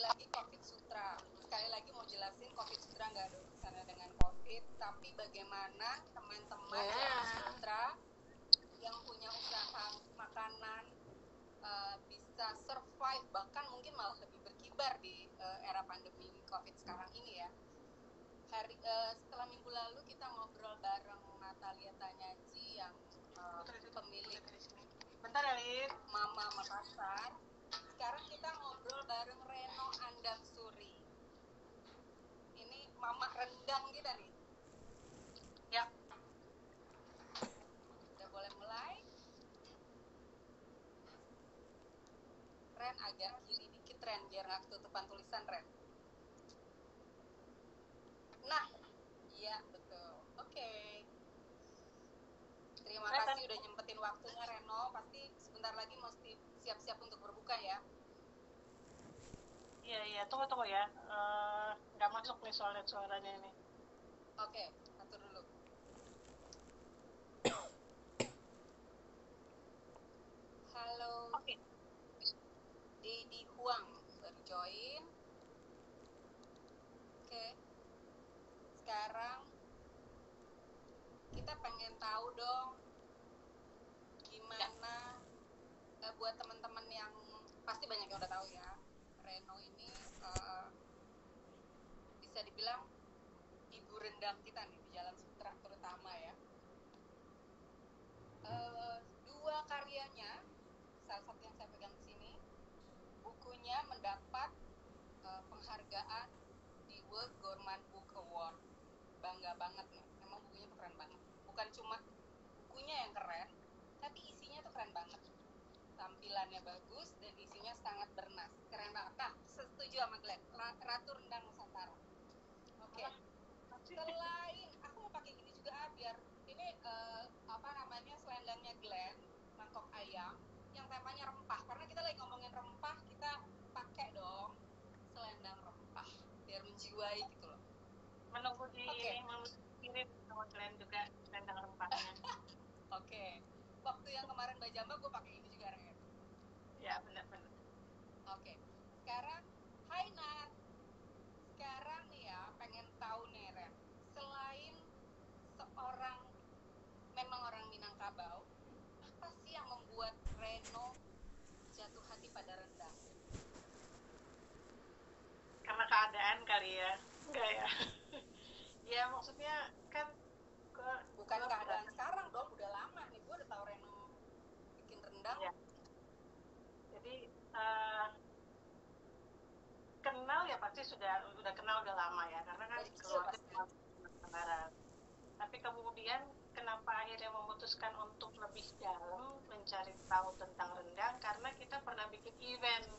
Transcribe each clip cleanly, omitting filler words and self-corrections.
lagi Covid Sutra. Sekali lagi mau jelasin Covid Sutra nggak ada urusannya dengan Covid, tapi bagaimana teman-teman yang Sutra yang punya usaha makanan bisa survive, bahkan mungkin malah lebih berkibar di era pandemi Covid sekarang ini ya. Setelah minggu lalu kita ngobrol bareng Natalia Tanyaji yang pemilik bentar ya Lid, Mama Makassar. Sekarang kita ngobrol bareng Reno Andam Suri. Ini mama rendang kita nih. ya. Udah boleh mulai. Ren agak kiri dikit Ren, biar nggak ketutupan tulisan Ren. Nah, iya betul. Oke. Terima kasih udah nyempetin waktunya Reno. Pasti sebentar lagi mesti siap-siap untuk berbuka ya. Iya, tunggu ya. Nggak masuk nih suaranya ini. Oke, atur dulu. Halo. Oke. Dedi Huang baru join. Oke. Sekarang kita pengen tahu dong gimana buat teman-teman yang pasti banyak yang udah tahu ya, Reno ini bisa dibilang ibu rendang kita nih di Jalan Sutra terutama ya. Dua karyanya, salah satu yang saya pegang di sini, bukunya mendapat penghargaan di World Gourmand Book Award. Bangga banget nih, emang bukunya tuh keren banget. Bukan cuma bukunya yang keren, tapi isinya tuh keren banget. Tampilannya bagus dan isinya sangat bernas, keren banget. Nah, setuju sama Glenn, Ratu Rendang Nusantara. Oke. Selain aku mau pakai gini juga biar ini selendangnya Glenn, mangkok ayam yang temanya rempah, karena kita lagi ngomongin rempah, kita pakai dong selendang rempah biar menjiwai gitu loh. Menunggu kirim sama Glenn juga selendang rempahnya. Oke. Waktu yang kemarin Bajamba gue pakai ini juga Ren. Ya benar. Oke. Sekarang hai Nat. Sekarang nih ya pengen tahu nih Ren, selain seorang memang orang Minangkabau, apa sih yang membuat Reno jatuh hati pada rendang? Karena keadaan kali ya. Enggak ya. Ya maksudnya kan bukan keadaan sekarang dong, udah lama nih gue udah tahu Reno bikin rendang ya. Jadi kenal ya pasti sudah kenal udah lama ya, karena kan keluarga Barat. Tapi kemudian kenapa akhirnya memutuskan untuk lebih dalam mencari tahu tentang rendang, karena kita pernah bikin event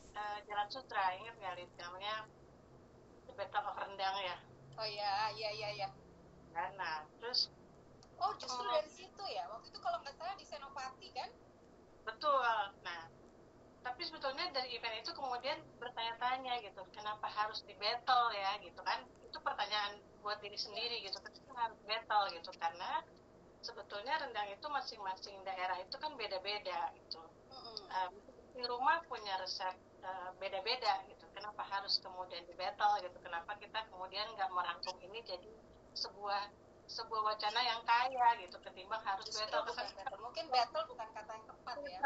Jalan Sutra, ingat nggak Lid? Namanya The Battle of Rendang ya. Oh iya. Nah terus justru dari situ ya, waktu itu kalau nggak salah di Senopati kan? Betul. Nah tapi sebetulnya dari event itu kemudian bertanya-tanya gitu, kenapa harus di battle ya gitu kan, itu pertanyaan buat diri sendiri gitu, kenapa harus battle gitu, karena sebetulnya rendang itu masing-masing daerah itu kan beda-beda gitu. Di rumah punya resep beda-beda gitu, kenapa harus kemudian di battle gitu, kenapa kita kemudian nggak merangkum ini jadi sebuah wacana yang kaya gitu, ketimbang harus battle. Mungkin battle bukan kata yang tepat ya.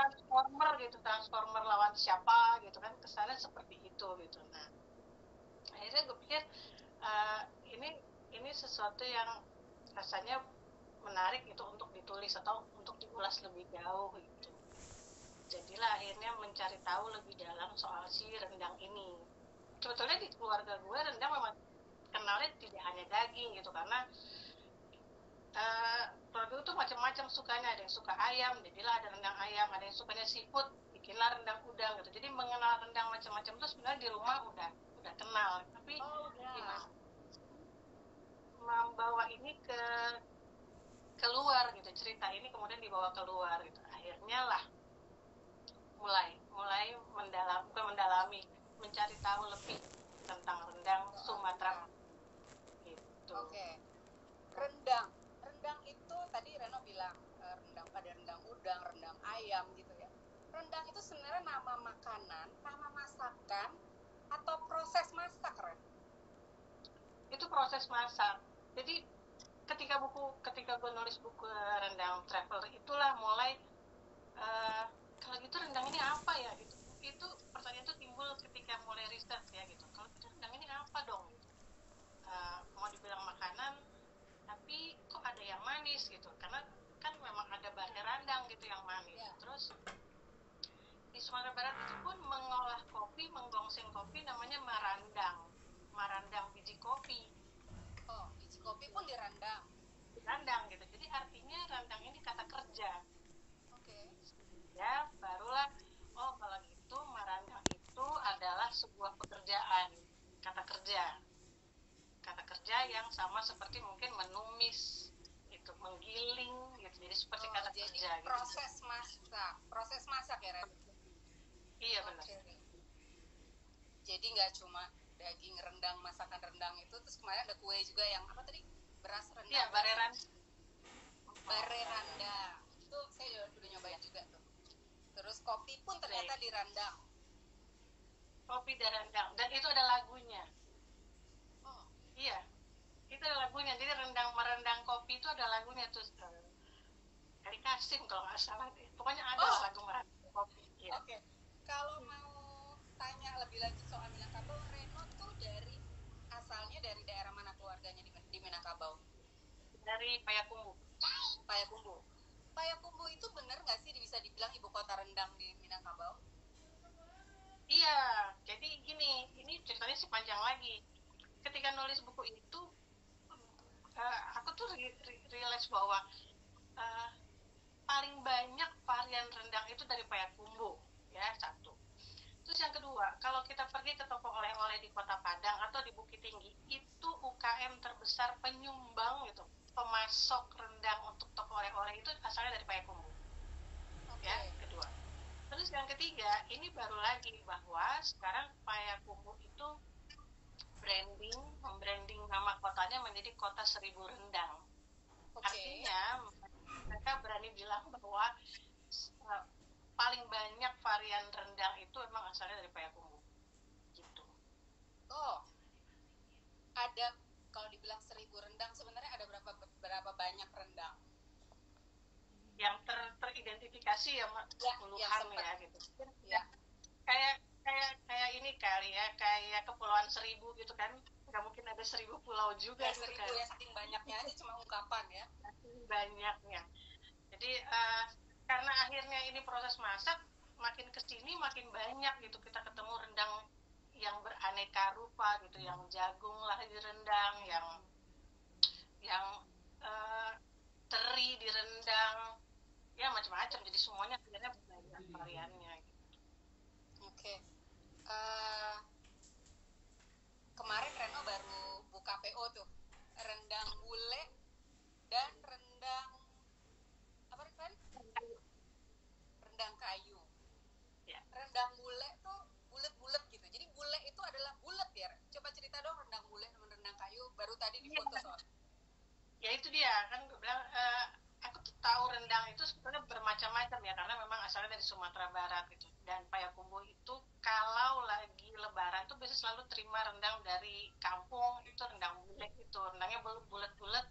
Transformer lawan siapa gitu kan, kesannya seperti itu gitu. Nah akhirnya gue pikir ini sesuatu yang rasanya menarik gitu untuk ditulis atau untuk diulas lebih jauh gitu. Jadilah akhirnya mencari tahu lebih dalam soal si rendang ini. Sebetulnya di keluarga gue rendang memang kenalnya tidak hanya daging gitu, karena keluarga itu macam-macam sukanya, ada yang suka ayam, jadilah ada rendang ayam, ada yang sukanya seafood, bikinlah rendang udang gitu. Jadi mengenal rendang macam-macam itu sebenarnya di rumah udah kenal, tapi gimana membawa ini keluar gitu, cerita ini kemudian dibawa keluar gitu, akhirnya lah mulai mendalami, mencari tahu lebih tentang rendang Sumatera gitu. Oke. Rendang itu tadi Reno bilang rendang udang, rendang ayam gitu ya. Rendang itu sebenarnya nama makanan, nama masakan, atau proses proses masak. Jadi ketika gue nulis buku rendang traveler itulah mulai kalau gitu rendang ini apa ya gitu. Itu pertanyaan itu timbul ketika mulai riset ya gitu. Kalau gitu rendang ini apa dong gitu. Mau dibilang makanan tapi kok ada yang manis gitu, karena kan memang ada bare randang gitu yang manis. Terus di Sumatera Barat itu pun mengolah kopi, menggongseng kopi namanya marandang biji kopi. Oh, biji kopi pun dirandang Gitu, jadi artinya randang ini kata kerja. Oke. Ya barulah kalau gitu marandang itu adalah sebuah pekerjaan, kata kerja yang sama seperti mungkin menumis itu, menggiling gitu, jadi seperti kata jadi kerja gitu. Proses masak ya, Ren? Iya benar. Okay. Jadi nggak cuma daging rendang, masakan rendang itu, terus kemarin ada kue juga yang apa tadi, beras rendang. Iya, bare rendang itu saya udah nyobain juga tuh. Terus kopi pun ternyata dirandang. Kopi dirandang, dan itu ada lagunya. Oh iya, itu ada lagunya. Jadi merendang kopi itu ada lagunya tuh, dari Kasim kalau nggak salah deh. Pokoknya ada lagu merendang kopi. Ya. Oke. Kalau mau tanya lebih lanjut soal Minangkabau, Reno tuh asalnya dari daerah mana keluarganya di Minangkabau? Dari Payakumbuh. Payakumbuh itu bener nggak sih bisa dibilang ibu kota rendang di Minangkabau? Iya, jadi gini, ini ceritanya sih panjang lagi. Ketika nulis buku itu, aku tuh realize bahwa paling banyak varian rendang itu dari Payakumbuh, ya, satu. Terus yang kedua, kalau kita pergi ke toko oleh-oleh di Kota Padang atau di Bukit Tinggi, itu UKM terbesar penyumbang gitu, pemasok rendang untuk toko oleh-oleh itu asalnya dari Payakumbuh. Okay. Ya, kedua. Terus yang ketiga, ini baru lagi bahwa sekarang Payakumbuh itu membranding nama kotanya menjadi kota 1000 rendang. Okay. Artinya mereka berani bilang bahwa paling banyak varian rendang itu emang asalnya dari Payakumbuh. Gitu. Oh, ada, kalau dibilang 1000 rendang, sebenarnya ada berapa banyak rendang? Yang teridentifikasi ya, puluhan ya gitu. Ya. Kayak ini kali ya, kayak Kepulauan Seribu gitu kan, nggak mungkin ada 1000 pulau juga gitu kan. Ya, saking banyaknya aja cuma ungkapan ya. Saking banyaknya. Jadi karena akhirnya ini proses masak, makin kesini makin banyak gitu kita ketemu rendang yang beraneka rupa gitu, yang jagung lah di rendang, yang teri di rendang, ya macam-macam. Jadi semuanya akhirnya banyak variannya gitu. Oke. Kemarin Reno baru buka PO tuh, rendang bule dan rendang apa Ren? Rendang kayu. Ya. Rendang bule tuh bulet-bulet gitu. Jadi bule itu adalah bulet ya. Coba cerita dong rendang bule sama rendang kayu. Baru tadi di foto soal. Ya itu dia kan, gue bilang aku tuh tahu rendang itu sebenarnya bermacam-macam ya, karena memang asalnya dari Sumatera Barat gitu. Dan Payakumbuh itu kalau lagi lebaran tuh biasanya selalu terima rendang dari kampung, itu rendang bule itu. Rendangnya bulat-bulat,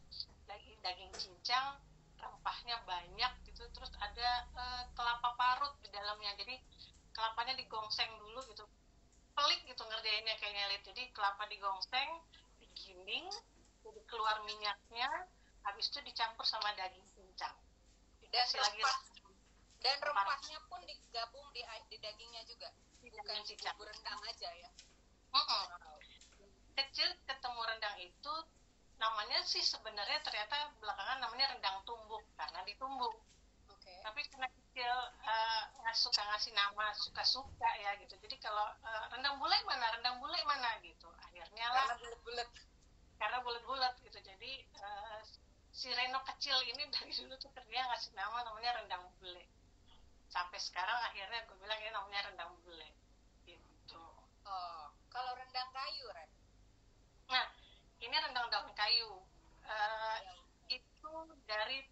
daging cincang, rempahnya banyak gitu. Terus ada kelapa parut di dalamnya. Jadi kelapanya digongseng dulu gitu. Pelik gitu ngerjainnya kayaknya Lid. Jadi kelapa digongseng, digiling, jadi keluar minyaknya, habis itu dicampur sama daging cincang. Dan rempahnya pun digabung di dagingnya juga, bukan bumbu rendang aja ya. Kecil ketemu rendang itu namanya sih sebenarnya ternyata belakangan namanya rendang tumbuk karena ditumbuk. Okay. Tapi karena kecil nggak suka ngasih nama suka-suka ya gitu. Jadi kalau rendang bule mana gitu. Akhirnya lah karena bulat-bulat gitu. Jadi si Reno kecil ini dari dulu tuh kerja ngasih nama namanya rendang bule. Sampai sekarang akhirnya gue bilang ini namanya rendang bule. Gitu. Oh, kalau rendang kayu, Ren? Nah, ini rendang daun kayu. Itu dari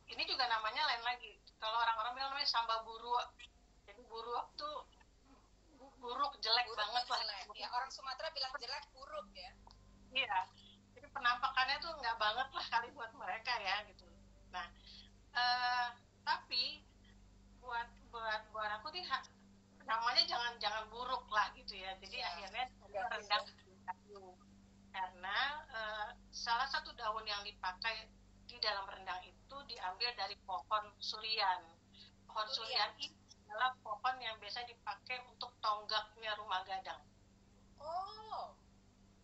ini juga namanya lain lagi. Kalau orang-orang bilang namanya samba buruak. Jadi buruak tuh buruk, jelek banget lah. Ya, orang Sumatera bilang jelek, buruk ya. Iya. penampakannya tuh nggak banget lah kali buat mereka ya gitu. Nah, tapi buat aku nih namanya jangan buruk lah gitu ya. Jadi akhirnya rendang kayu karena salah satu daun yang dipakai di dalam rendang itu diambil dari pohon surian. Pohon surian ini adalah pohon yang biasa dipakai untuk tonggaknya rumah gadang. Oh.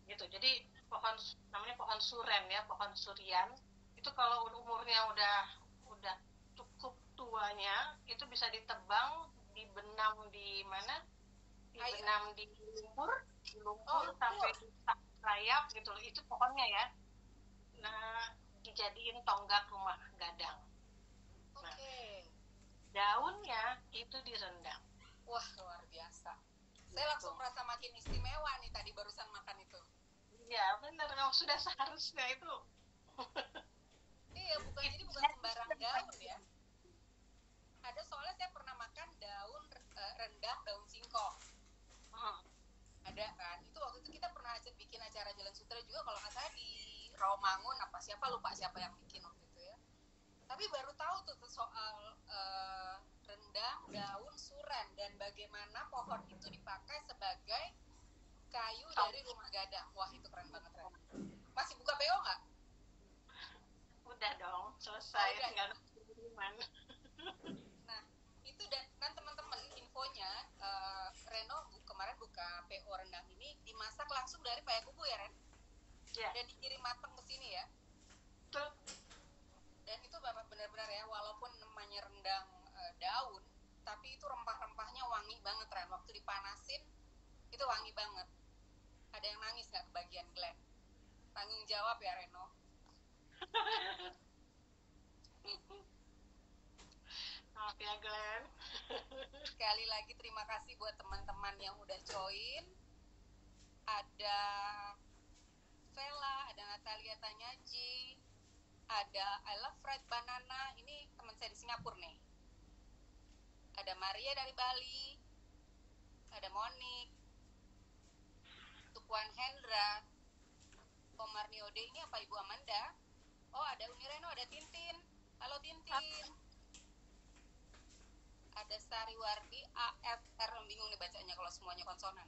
Gitu. Jadi namanya pohon suren ya, pohon surian. Itu kalau umurnya udah cukup tuanya, itu bisa ditebang, dibenam di mana? Dibenam di lumpur sampai rayap gitu loh. Itu pohonnya ya. Nah, dijadiin tonggak rumah gadang. Nah, daunnya itu direndang. Wah, luar biasa. Saya langsung merasa makin istimewa nih tadi barusan makan itu. Iya, benar. Memang sudah seharusnya itu. Iya, jadi bukan sembarang daun ya. Ada soalnya saya pernah makan daun rendang, daun singkong. Ada kan? Itu waktu itu kita pernah bikin acara Jalan Sutra juga kalau nggak salah di Rawamangun lupa siapa yang bikin waktu itu ya. Tapi baru tahu tuh soal rendang daun suren dan bagaimana pohon itu dipakai sebagai kayu dari rumah gadang. Wah, itu keren banget, Ren. Masih buka PO nggak? Udah dong, selesai. Udah, tinggal pengiriman. Nah, itu dan teman-teman infonya Reno kemarin buka PO rendang ini dimasak langsung dari Payakumbuh ya, Ren? Yeah. Dan dikirim matang ke sini ya. Betul. Dan itu benar-benar ya, walaupun namanya rendang daun, tapi itu rempah-rempahnya wangi banget, Ren. Waktu dipanasin itu wangi banget. Ada yang nangis nggak kebagian Glenn? Tanggung jawab ya, Reno. Maaf ya, Glenn. Sekali lagi terima kasih buat teman-teman yang udah join. Ada Vela, ada Natalia Tanyaji, ada I Love Fried Banana, ini teman saya di Singapura nih. Ada Maria dari Bali, ada Monik, Tukuan Hendra, Komar Niode, ini apa Ibu Amanda? Oh, ada Uni Reno, ada Tintin. Halo Tintin. Ada Sari Wardi, AFR, bingung nih bacanya kalau semuanya konsonan.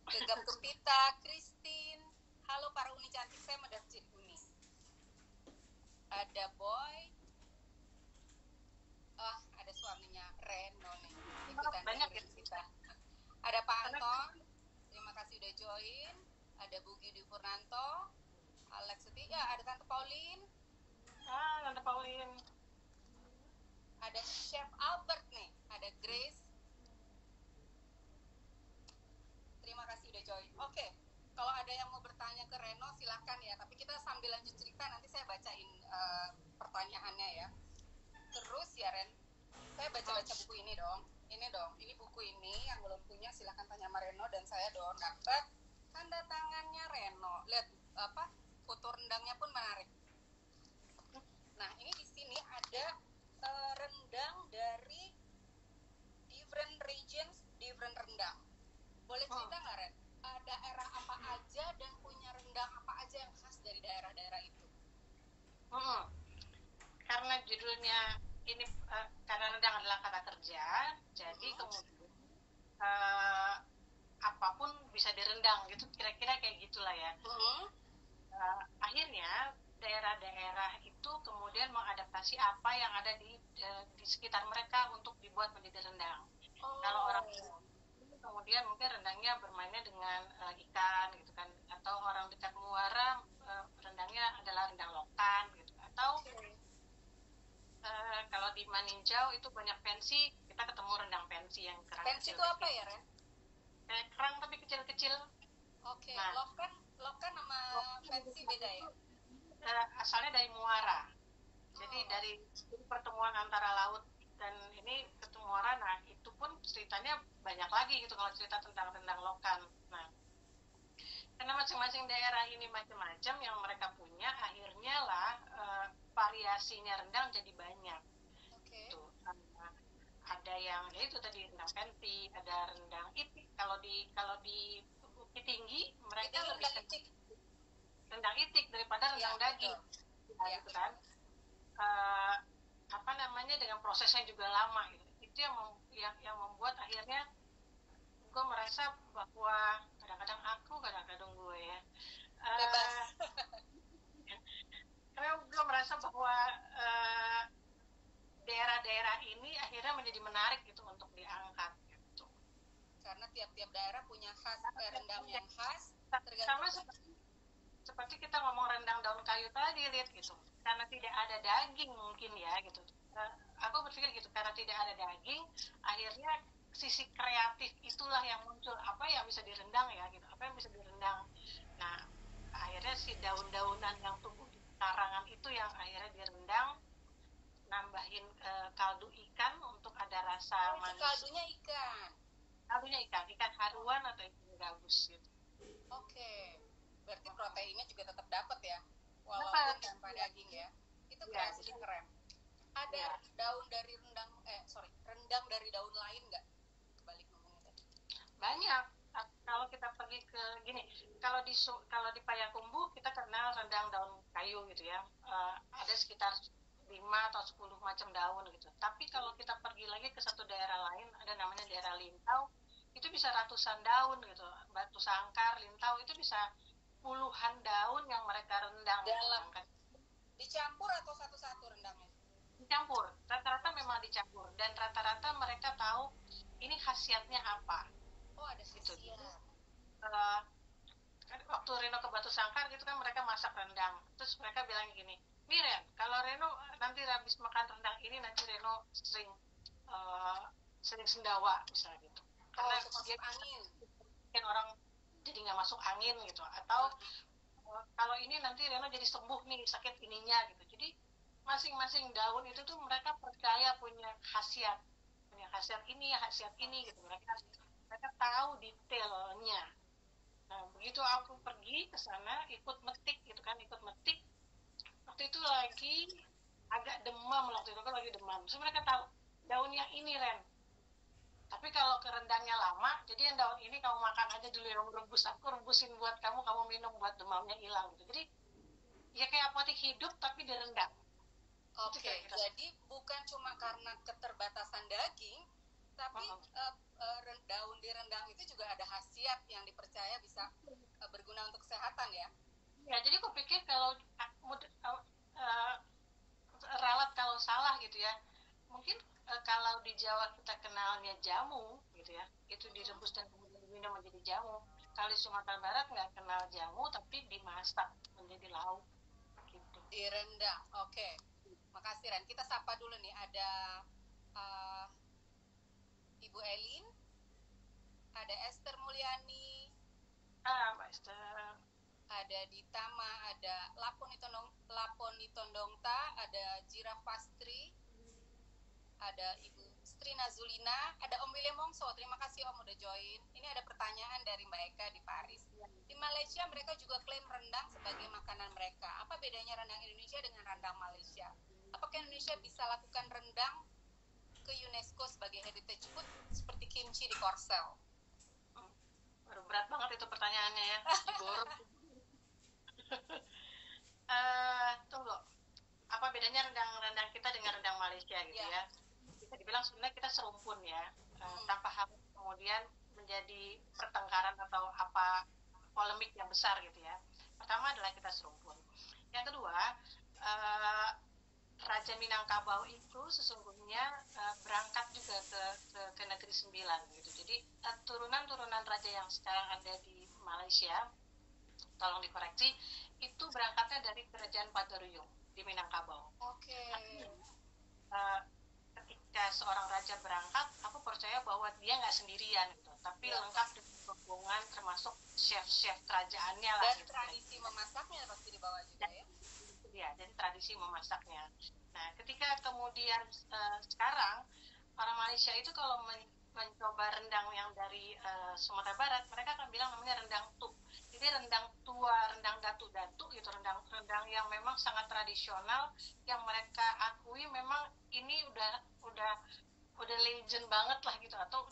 Gegap Gempita, Christine. Halo para Uni cantik, saya Medarjin Uni. Ada Boy. Oh, ada suaminya Reno nih. Ikutan banyak ya kita. Ada Pak Anton. Terima kasih udah join. Ada Bugi Dwi Purnanto. Alex Setia, ada Tante Pauline. Tante Pauline. Ada Chef Albert nih, ada Grace. Terima kasih udah join. Oke, kalau ada yang mau bertanya ke Reno silahkan ya. Tapi kita sambil lanjut cerita nanti saya bacain pertanyaannya ya. Terus ya Ren, saya baca-baca buku ini dong. Ini buku ini yang belum punya silahkan tanya sama Reno dan saya dong dapat tanda tangannya Reno. Lihat foto rendangnya pun menarik. Nah ini di sini ada rendang dari different regions, different rendang. Boleh cerita nggak Ren? Daerah apa aja dan punya rendang apa aja yang khas dari daerah-daerah itu? Karena judulnya ini karena rendang adalah kata kerja, jadi kemudian apapun bisa direndang gitu, kira-kira kayak gitulah ya. Akhirnya daerah-daerah itu kemudian mengadaptasi apa yang ada di sekitar mereka untuk dibuat menjadi rendang. Kalau orang kemudian mungkin rendangnya bermainnya dengan ikan gitu kan, atau orang dekat Muara rendangnya adalah rendang lokan gitu, atau kalau di Maninjau itu banyak pensi, kita ketemu rendang pensi yang kerang. Pensi itu apa ya Ren? Kerang tapi kecil-kecil. Oke. Nah, lokan sama pensi beda ya? Asalnya dari Muara. Jadi dari pertemuan antara laut dan ini ketemu Muara. Nah itu pun ceritanya banyak lagi gitu kalau cerita tentang rendang lokan. Nah karena masing-masing daerah ini macam-macam yang mereka punya, akhirnya lah variasinya rendang jadi banyak. Tuh, ada yang ya itu tadi rendang pensi, ada rendang itik. Kalau di Bukit Tinggi mereka lebih rendang itik daripada rendang daging, gitu kan. Apa namanya, dengan prosesnya juga lama gitu. Itu yang membuat akhirnya gue merasa bahwa kadang-kadang gue ya, karena gue merasa bahwa daerah-daerah ini akhirnya menjadi menarik gitu untuk diangkat gitu. Karena tiap-tiap daerah punya khas rendang yang khas, sama seperti kita ngomong rendang daun kayu tadi, Lid, gitu. Karena tidak ada daging mungkin ya gitu. Aku berpikir gitu, karena tidak ada daging, akhirnya sisi kreatif itulah yang muncul. Apa yang bisa direndang ya gitu, apa yang bisa direndang. Nah, akhirnya si daun-daunan yang tumbuh di karangan itu yang akhirnya direndang, nambahin kaldu ikan untuk ada rasa manis. Kaldunya ikan haruan atau ikan gabus gitu. Oke. Berarti proteinnya juga tetap dapat ya, walaupun tanpa daging ya. Itu kreasinya keren. Ada daun dari rendang dari daun lain nggak? Kebalik ngomongnya tadi. Banyak. Kalau kita pergi ke gini, kalau di Payakumbuh kita kenal rendang daun kayu gitu ya. Ada sekitar 5 atau 10 macam daun gitu. Tapi kalau kita pergi lagi ke satu daerah lain, ada namanya daerah Lintau, itu bisa ratusan daun gitu. Batu Sangkar, Lintau itu bisa puluhan daun yang mereka rendang. Dalam dicampur atau satu-satu rendangnya? Dicampur, rata-rata memang dicampur, dan rata-rata mereka tahu ini khasiatnya apa. Oh, ada khasiat. Gitu. Waktu Reno ke Batu Sangkar gitu kan, mereka masak rendang, terus mereka bilang gini, nih Ren, kalau Reno nanti habis makan rendang ini, nanti Reno sering sendawa misalnya gitu, karena dia angin, kan orang jadi nggak masuk angin gitu, atau kalau ini nanti Reno jadi sembuh nih sakit ininya gitu. Jadi masing-masing daun itu tuh mereka percaya punya khasiat ini gitu. Mereka tahu detailnya. Nah, begitu aku pergi ke sana ikut metik. Waktu itu lagi agak demam, terus mereka tahu daun yang ini, Ren. Tapi kalau kerendangnya lama, jadi yang daun ini kamu makan aja dulu, yang rebus, aku rebusin buat kamu minum buat demamnya hilang gitu. Jadi ya kayak apotek hidup tapi direndang. Oke, jadi bukan cuma karena keterbatasan daging, tapi daun di rendang itu juga ada khasiat yang dipercaya bisa berguna untuk kesehatan ya. Ya, jadi aku pikir kalau ralat kalau salah gitu ya, mungkin kalau di Jawa kita kenalnya jamu gitu ya, itu direbus dan kemudian diminum menjadi jamu. Kalau di Sumatera Barat nggak kenal jamu tapi dimasak menjadi lauk gitu. Direndang, oke. Makasih Ren. Kita sapa dulu nih, ada Ibu Elin, ada Esther Mulyani, Mbak Esther, ada Ditama, ada Laponi Tondongta, ada Jiraf Pastri, ada Ibu Strina Zulina, ada Om William Mongso. Terima kasih Om udah join. Ini ada pertanyaan dari Mbak Eka di Paris. Di Malaysia mereka juga klaim rendang sebagai makanan mereka. Apa bedanya rendang Indonesia dengan rendang Malaysia? Apakah Indonesia bisa lakukan rendang ke UNESCO sebagai heritage food seperti kimchi di Korsel? Berat banget itu pertanyaannya ya. Tunggu. Apa bedanya rendang kita dengan rendang Malaysia gitu ya? Bisa dibilang sebenarnya kita serumpun ya, tanpa harus kemudian menjadi pertengkaran atau apa polemik yang besar gitu ya. Pertama adalah kita serumpun. Yang kedua, Raja Minangkabau itu sesungguhnya berangkat juga ke Negeri Sembilan gitu. Jadi turunan raja yang sekarang ada di Malaysia, tolong dikoreksi, itu berangkatnya dari Kerajaan Pataruyung di Minangkabau. Oke. Ketika seorang raja berangkat, aku percaya bahwa dia nggak sendirian gitu, tapi lengkap dengan rombongan termasuk chef-chef kerajaannya lah. Dan gitu, tradisi memasaknya pasti dibawa juga ya. Ya, jadi tradisi memasaknya. Nah, ketika kemudian sekarang orang Malaysia itu kalau mencoba rendang yang dari Sumatera Barat, mereka akan bilang namanya rendang tuk. Jadi rendang tua, rendang datu-datu gitu, rendang yang memang sangat tradisional, yang mereka akui memang ini udah legend banget lah gitu, atau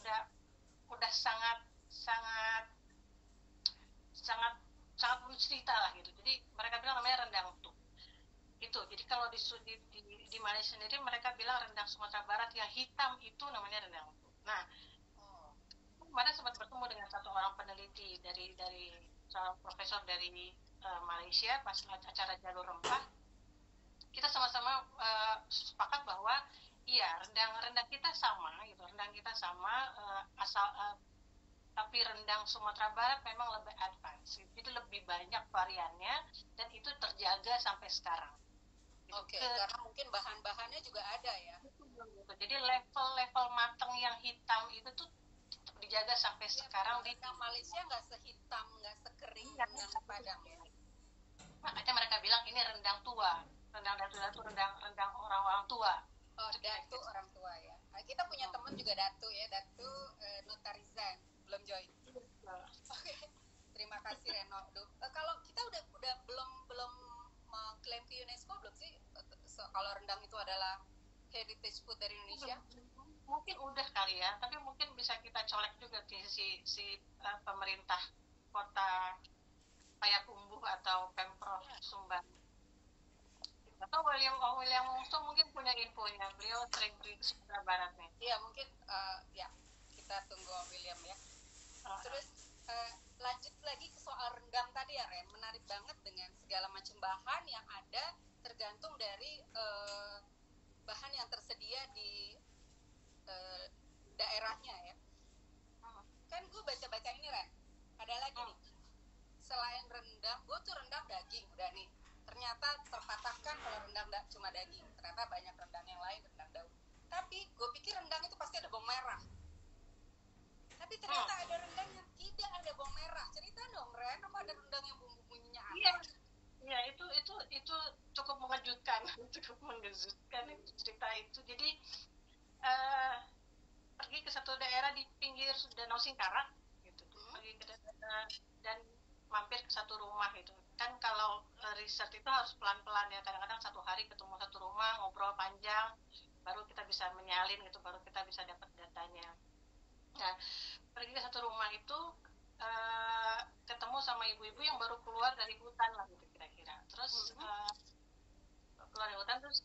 udah sangat sangat penuh cerita lah gitu. Jadi mereka bilang namanya rendang utuh. Itu. Jadi kalau di Malaysia sendiri mereka bilang rendang Sumatera Barat yang hitam itu namanya rendang utuh. Nah, kemarin sempat bertemu dengan satu orang peneliti dari seorang profesor dari Malaysia pas acara Jalur Rempah. Kita sama-sama sepakat bahwa iya rendang kita sama gitu, rendang kita sama tapi rendang Sumatera Barat memang lebih advance, jadi lebih banyak variannya dan itu terjaga sampai sekarang. Oke, karena mungkin bahan-bahannya juga ada ya. Jadi level matang yang hitam itu tuh tetap dijaga sampai ya, sekarang. Di Malaysia nggak sehitam, nggak sekering rendang Padang ya. Makanya mereka bilang ini rendang tua. Rendang datu itu rendang orang-orang tua. Oh, datu orang tua ya. Kita punya teman juga datu ya, datu Notarizan, belum join. Oke. Terima kasih Reno. Kalau kita udah belum mengklaim ke UNESCO belum sih kalau rendang itu adalah heritage food dari Indonesia? Mungkin udah kali ya, tapi mungkin bisa kita colek juga di si pemerintah kota Payakumbuh atau Pemprov Sumbar. Atau William Wongso mungkin punya infonya, beliau sering pergi ke Sumatera Barat nih. Iya mungkin ya kita tunggu William ya. Terus lanjut lagi ke soal rendang tadi ya Ren, menarik banget dengan segala macam bahan yang ada tergantung dari bahan yang tersedia di daerahnya ya. Kan gue baca-baca ini Ren, ada lagi nih selain rendang, gue tuh rendang daging udah nih, ternyata terpatahkan kalau rendang cuma daging, ternyata banyak rendang yang lain, rendang daun. Tapi gue pikir rendang itu pasti ada bawang merah, tapi ternyata ada rendang yang tidak ada bawang merah. Cerita dong Ren, apa ada rendang yang bumbu-bumbunya aneh? Iya itu cukup mengejutkan cerita itu. Jadi pergi ke satu daerah di pinggir Danau Singkarak gitu, pergi ke daerah dan mampir ke satu rumah gitu. Kan kalau riset itu harus pelan-pelan ya, kadang-kadang satu hari ketemu satu rumah, ngobrol panjang, baru kita bisa menyalin gitu, baru kita bisa dapat datanya. Nah, pergi ke satu rumah itu ketemu sama ibu-ibu yang baru keluar dari hutan lah gitu kira-kira. Terus keluar dari hutan terus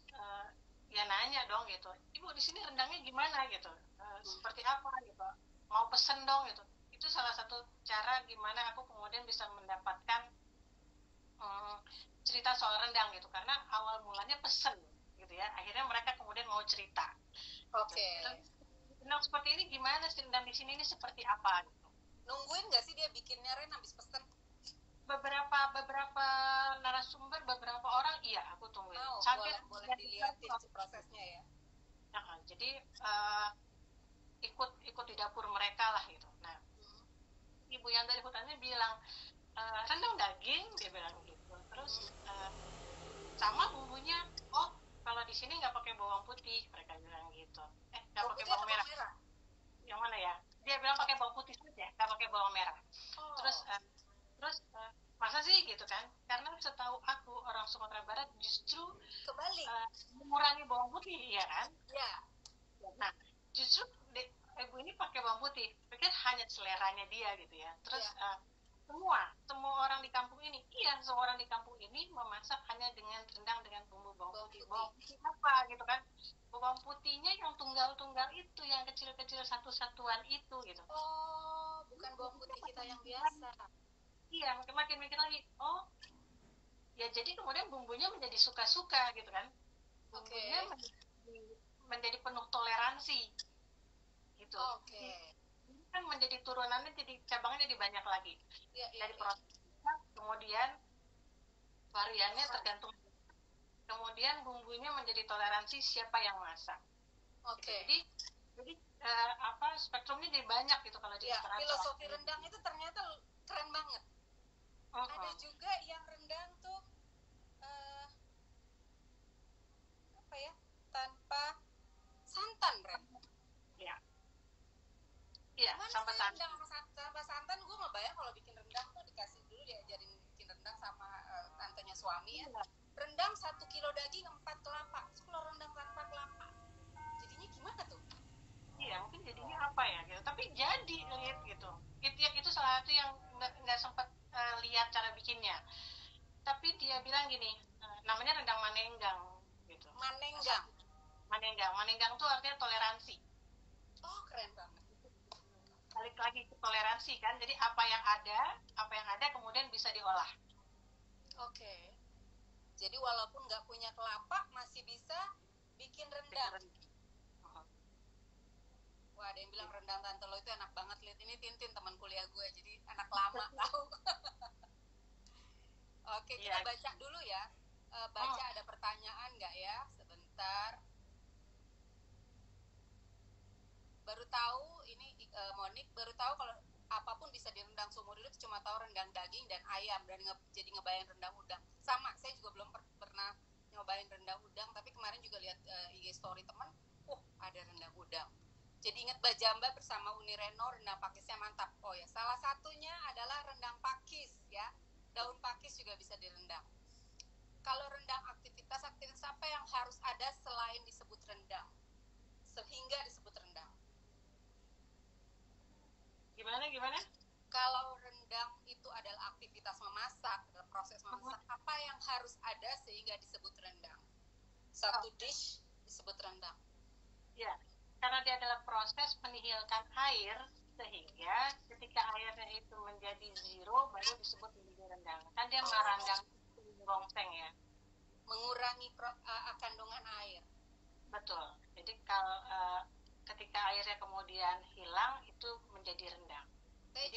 ya nanya dong gitu, ibu di sini rendangnya gimana gitu, seperti apa gitu, mau pesen dong gitu. Itu salah satu cara gimana aku kemudian bisa mendapatkan cerita soal rendang gitu, karena awal mulanya pesen gitu ya, akhirnya mereka kemudian mau cerita. Oke. Rendang seperti ini gimana sih, rendang di sini ini seperti apa gitu. Nungguin nggak sih dia bikinnya Ren habis pesen? Beberapa narasumber, beberapa orang iya aku tungguin. Sampai boleh dilihatin prosesnya ya. Nah, jadi ikut di dapur mereka lah gitu. Nah, ibu yang dari hutannya bilang rendang daging, dia bilang gitu. Terus sama bumbunya, oh kalau di sini nggak pakai bawang putih, mereka bilang gitu. Nggak pakai bawang merah. Yang mana ya? Dia bilang pakai bawang putih saja, nggak pakai bawang merah. Terus masa sih gitu kan? Karena setahu aku orang Sumatera Barat justru kebalik mengurangi bawang putih, ya kan? Iya. Nah, justru ibu ini pakai bawang putih, pikir hanya seleranya dia gitu ya. Terus semua orang di kampung ini, semua orang di kampung ini memasak hanya dengan rendang dengan bumbu bawang putih. Bawang putih apa gitu kan? Bawang putihnya yang tunggal-tunggal itu, yang kecil-kecil satu-satuan itu gitu. Oh, bukan bawang putih kita yang biasa. Iya, makin mikir lagi, oh ya jadi kemudian bumbunya menjadi suka-suka gitu kan. Bumbunya menjadi penuh toleransi gitu. Kan menjadi turunannya, jadi cabangnya jadi banyak lagi. Dari proses kemudian variannya tergantung, kemudian bumbunya menjadi toleransi siapa yang masak. Gitu. Jadi spektrumnya jadi banyak gitu kalau di filosofi rendang itu ternyata keren banget. Ada juga yang rendang tuh apa ya, tanpa santan Ren. Iya, tanpa santan. Tanpa santan gue ngebayang kalau bikin rendang tuh dikasih dulu, diajarin bikin rendang sama tantenya suami ya. Rendang 1 kilo daging 4 kelapa. Kalau rendang tanpa kelapa jadinya gimana tuh? Iya, mungkin jadinya apa ya gitu. Tapi jadi lihat gitu. Itu salah satu yang nggak sempat lihat lihat cara bikinnya. Tapi dia bilang gini, namanya rendang manenggang gitu. Manenggang tuh artinya toleransi. Oh, keren banget. Balik lagi ke toleransi kan, jadi apa yang ada kemudian bisa diolah. Oke. Jadi walaupun nggak punya kelapa masih bisa bikin rendang. Wah, ada yang bilang rendang tante lo itu enak banget. Lihat ini Tintin teman kuliah gue, jadi anak lama tahu. Oke, kita baca dulu ya. Baca ada pertanyaan nggak ya? Sebentar. Baru tahu ini Monik baru tahu kalau apapun bisa direndang seumur hidup, cuma tahu rendang daging dan ayam dan jadi ngebayang rendang udang. Sama, saya juga belum pernah nyobain rendang udang, tapi kemarin juga lihat IG story teman, ada rendang udang. Jadi ingat Bajamba bersama Unireno, rendang pakisnya mantap. Oh ya, salah satunya adalah rendang pakis ya. Daun pakis juga bisa direndang. Kalau rendang aktivitas apa yang harus ada selain disebut rendang? Sehingga disebut rendang. Gimana? Kalau rendang itu adalah aktivitas memasak, adalah proses memasak, apa yang harus ada sehingga disebut rendang? Satu dish disebut rendang. Ya, karena dia adalah proses menihilkan air, sehingga ketika airnya itu menjadi zero baru disebut menjadi rendang. Kan dia merendang rongseng ya. Mengurangi kandungan air. Betul. Jadi kalau ketika airnya kemudian hilang itu menjadi rendang. Saya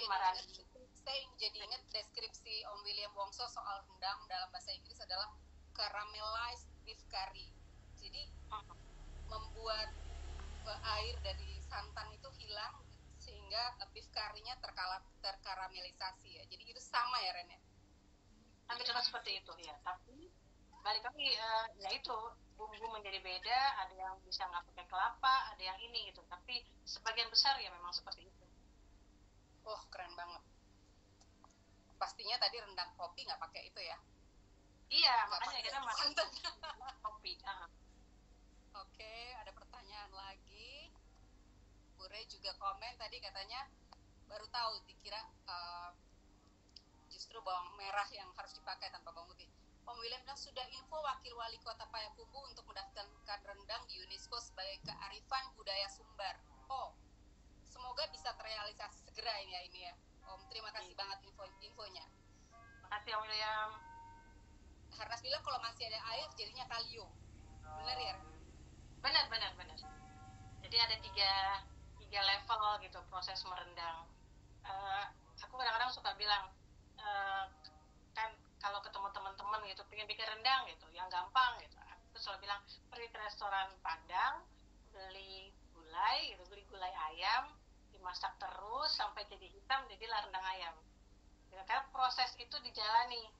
jadi ingat deskripsi Om William Wongso soal rendang dalam bahasa Inggris adalah caramelized beef curry. Jadi membuat air dari santan itu hilang sehingga beef curry-nya terkaramelisasi ya. Jadi itu sama ya Ren ya? Hampir seperti itu ya. Tapi balik lagi ya itu bumbu menjadi beda, ada yang bisa nggak pakai kelapa, ada yang ini gitu. Tapi sebagian besar ya memang seperti itu. Oh, keren banget. Pastinya tadi rendang kopi nggak pakai itu ya? Iya, makanya kita masih kopi. Oke, ada pertanyaan lagi. Bure juga komen tadi katanya baru tahu dikira justru bawang merah yang harus dipakai tanpa bawang putih. Om William bilang sudah info wakil wali kota Payakumbuh untuk mendaftarkan rendang di UNESCO sebagai kearifan budaya Sumbar. Oh, semoga bisa terrealisasi segera ini ya. Om, terima kasih banget infonya. Makasih Om William. Harnas bilang kalau masih ada air jadinya kalio. Benar ya? Benar. Jadi ada tiga level gitu proses merendang. Aku kadang-kadang suka bilang kan kalau ketemu teman-teman gitu pengen bikin rendang gitu yang gampang gitu, aku selalu bilang pergi ke restoran Padang, beli gulai ayam, dimasak terus sampai jadi hitam, jadilah rendang ayam gitu. Karena proses itu dijalani.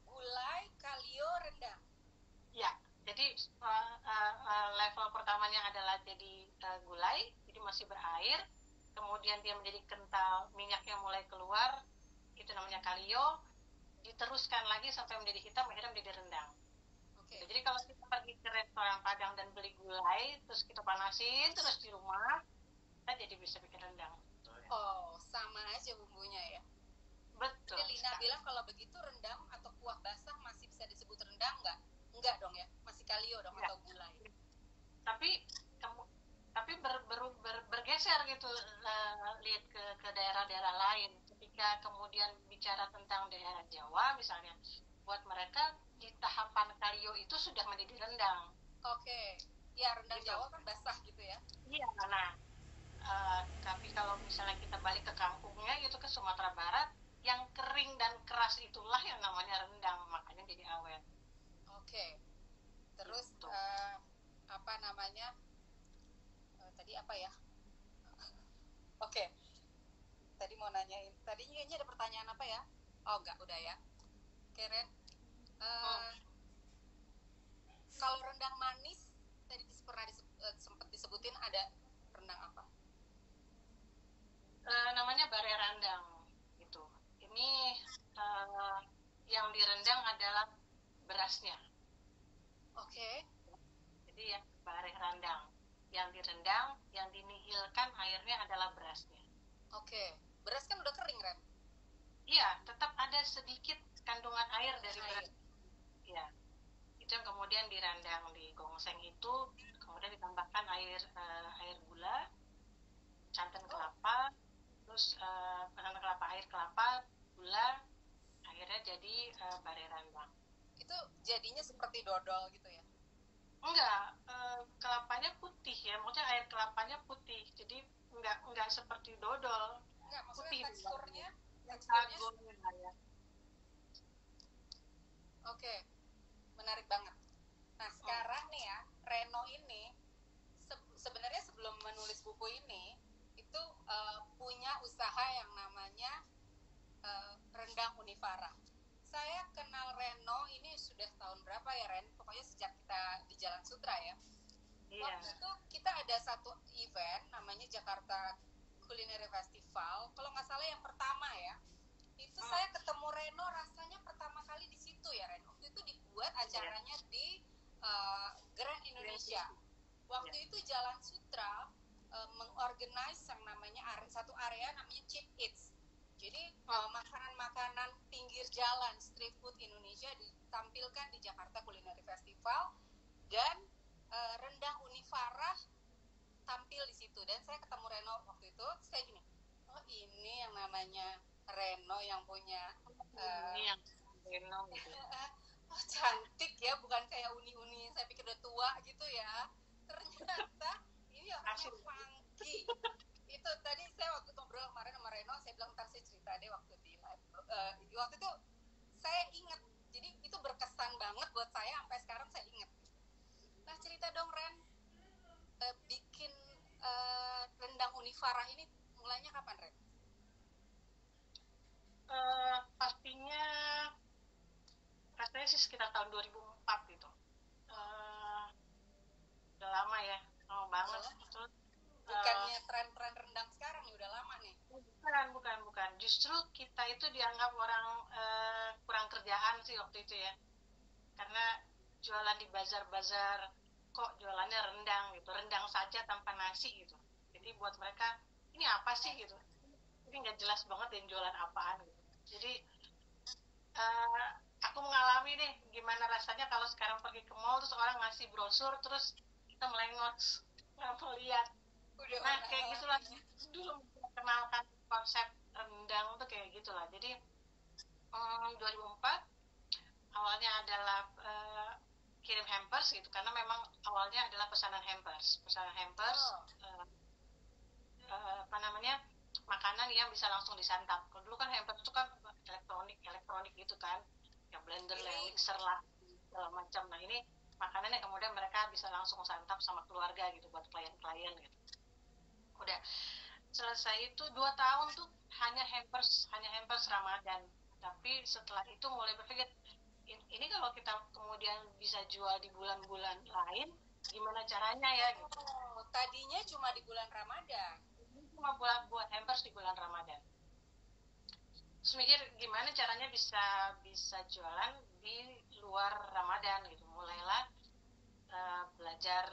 Gulai, kalio, rendang ya. Jadi level pertamanya adalah jadi gulai, jadi masih berair, kemudian dia menjadi kental, minyaknya mulai keluar, itu namanya kalio, diteruskan lagi sampai menjadi hitam, akhirnya menjadi rendang. Okay. Jadi kalau kita pergi ke restoran Padang dan beli gulai, terus kita panasin terus di rumah, kita jadi bisa bikin rendang. Oh, sama aja bumbunya ya? Betul. Jadi Lina bilang kalau begitu rendang atau kuah basah masih bisa disebut rendang nggak? Enggak dong ya, masih kalio dong atau gulai. Tapi bergeser gitu, lihat ke daerah-daerah lain. Ketika kemudian bicara tentang daerah Jawa misalnya, buat mereka di tahapan kalio itu sudah menjadi rendang. Oke. Ya rendang gitu. Jawa kan basah gitu ya? Iya, nah tapi kalau misalnya kita balik ke kampungnya gitu, ke Sumatera Barat, yang kering dan keras itulah yang namanya rendang, makanya jadi awet. Oke. Terus gitu. Apa namanya? Tadi apa ya? Oke. Tadi mau nanyain. Tadinya ini ada pertanyaan apa ya? Oh enggak, udah ya. Keren. Kalau rendang manis tadi pernah sempat disebutin ada rendang apa? Namanya bare rendang gitu. Ini yang direndang adalah berasnya. Oke. Jadi yang bare rendang, yang direndang, yang dinihilkan airnya adalah berasnya. Oke. Beras kan udah kering, Ren? iya tetap ada sedikit kandungan air dari Air. beras. Ya, itu yang kemudian direndang di gongseng itu, kemudian ditambahkan air gula, santan kelapa, terus santan kelapa, air kelapa, gula, akhirnya jadi bare rendang. Itu jadinya seperti dodol gitu ya? Enggak, kelapanya putih ya, maksudnya air kelapanya putih, jadi enggak seperti dodol. Enggak, maksudnya Putih teksturnya sagonya ya. oke, menarik banget. Nah sekarang nih ya, Reno ini sebenarnya sebelum menulis buku ini itu punya usaha yang namanya rendang Univara. Saya kenal Reno ini sudah tahun berapa ya Ren? Pokoknya sejak kita di Jalan Sutra ya. Iya. Waktu itu kita ada satu event namanya Jakarta Culinary Festival. Kalau nggak salah yang pertama ya. Itu saya ketemu Reno rasanya pertama kali di situ ya Ren. Waktu itu dibuat acaranya di Grand Indonesia. Waktu itu Jalan Sutra mengorganize yang namanya satu area namanya Cheap Eats. Jadi makanan-makanan pinggir jalan, street food Indonesia ditampilkan di Jakarta Culinary Festival, dan rendang Univara tampil di situ. Dan saya ketemu Reno waktu itu, saya gini, oh ini yang namanya Reno yang punya ini yang Reno gitu. Oh cantik ya, bukan kayak uni-uni yang saya pikir udah tua gitu ya. Ternyata ini orangnya funky. Itu tadi saya waktu ngobrol kemarin sama Reno, saya bilang ntar saya cerita deh waktu di live. Waktu itu saya ingat, jadi itu berkesan banget buat saya, sampai sekarang saya ingat. Nah cerita dong Ren, bikin rendang Univara ini mulainya kapan Ren? Pastinya rasanya sih sekitar tahun 2004 gitu. Udah lama ya, lama banget. Terus, bukannya tren-tren rendang sekarang nih, udah lama nih. Bukan. Justru kita itu dianggap orang kurang kerjaan sih waktu itu ya. Karena jualan di bazar-bazar, kok jualannya rendang gitu, rendang saja tanpa nasi gitu. Jadi buat mereka, ini apa sih gitu. Jadi nggak jelas banget yang jualan apaan gitu. Jadi aku mengalami nih gimana rasanya kalau sekarang pergi ke mall terus orang ngasih brosur terus kita melengos nggak mau lihat. Nah kayak gitulah dulu mengenalkan konsep rendang tuh kayak gitulah. Jadi 2004 awalnya adalah kirim hampers gitu, karena memang awalnya adalah pesanan hampers apa namanya, makanan yang bisa langsung disantap. Kalau dulu kan hampers itu kan elektronik gitu kan, yang blender lah, mixer lah, segala macam. Nah ini makanan yang kemudian mereka bisa langsung santap sama keluarga gitu, buat klien-klien gitu. Udah selesai itu 2 tahun tuh hanya hampers Ramadan. Tapi setelah itu mulai berpikir, ini kalau kita kemudian bisa jual di bulan-bulan lain, gimana caranya ya gitu. Tadinya cuma di bulan Ramadan. Cuma buat hampers di bulan Ramadan. Terus mikir gimana caranya bisa jualan di luar Ramadan gitu. Mulailah belajar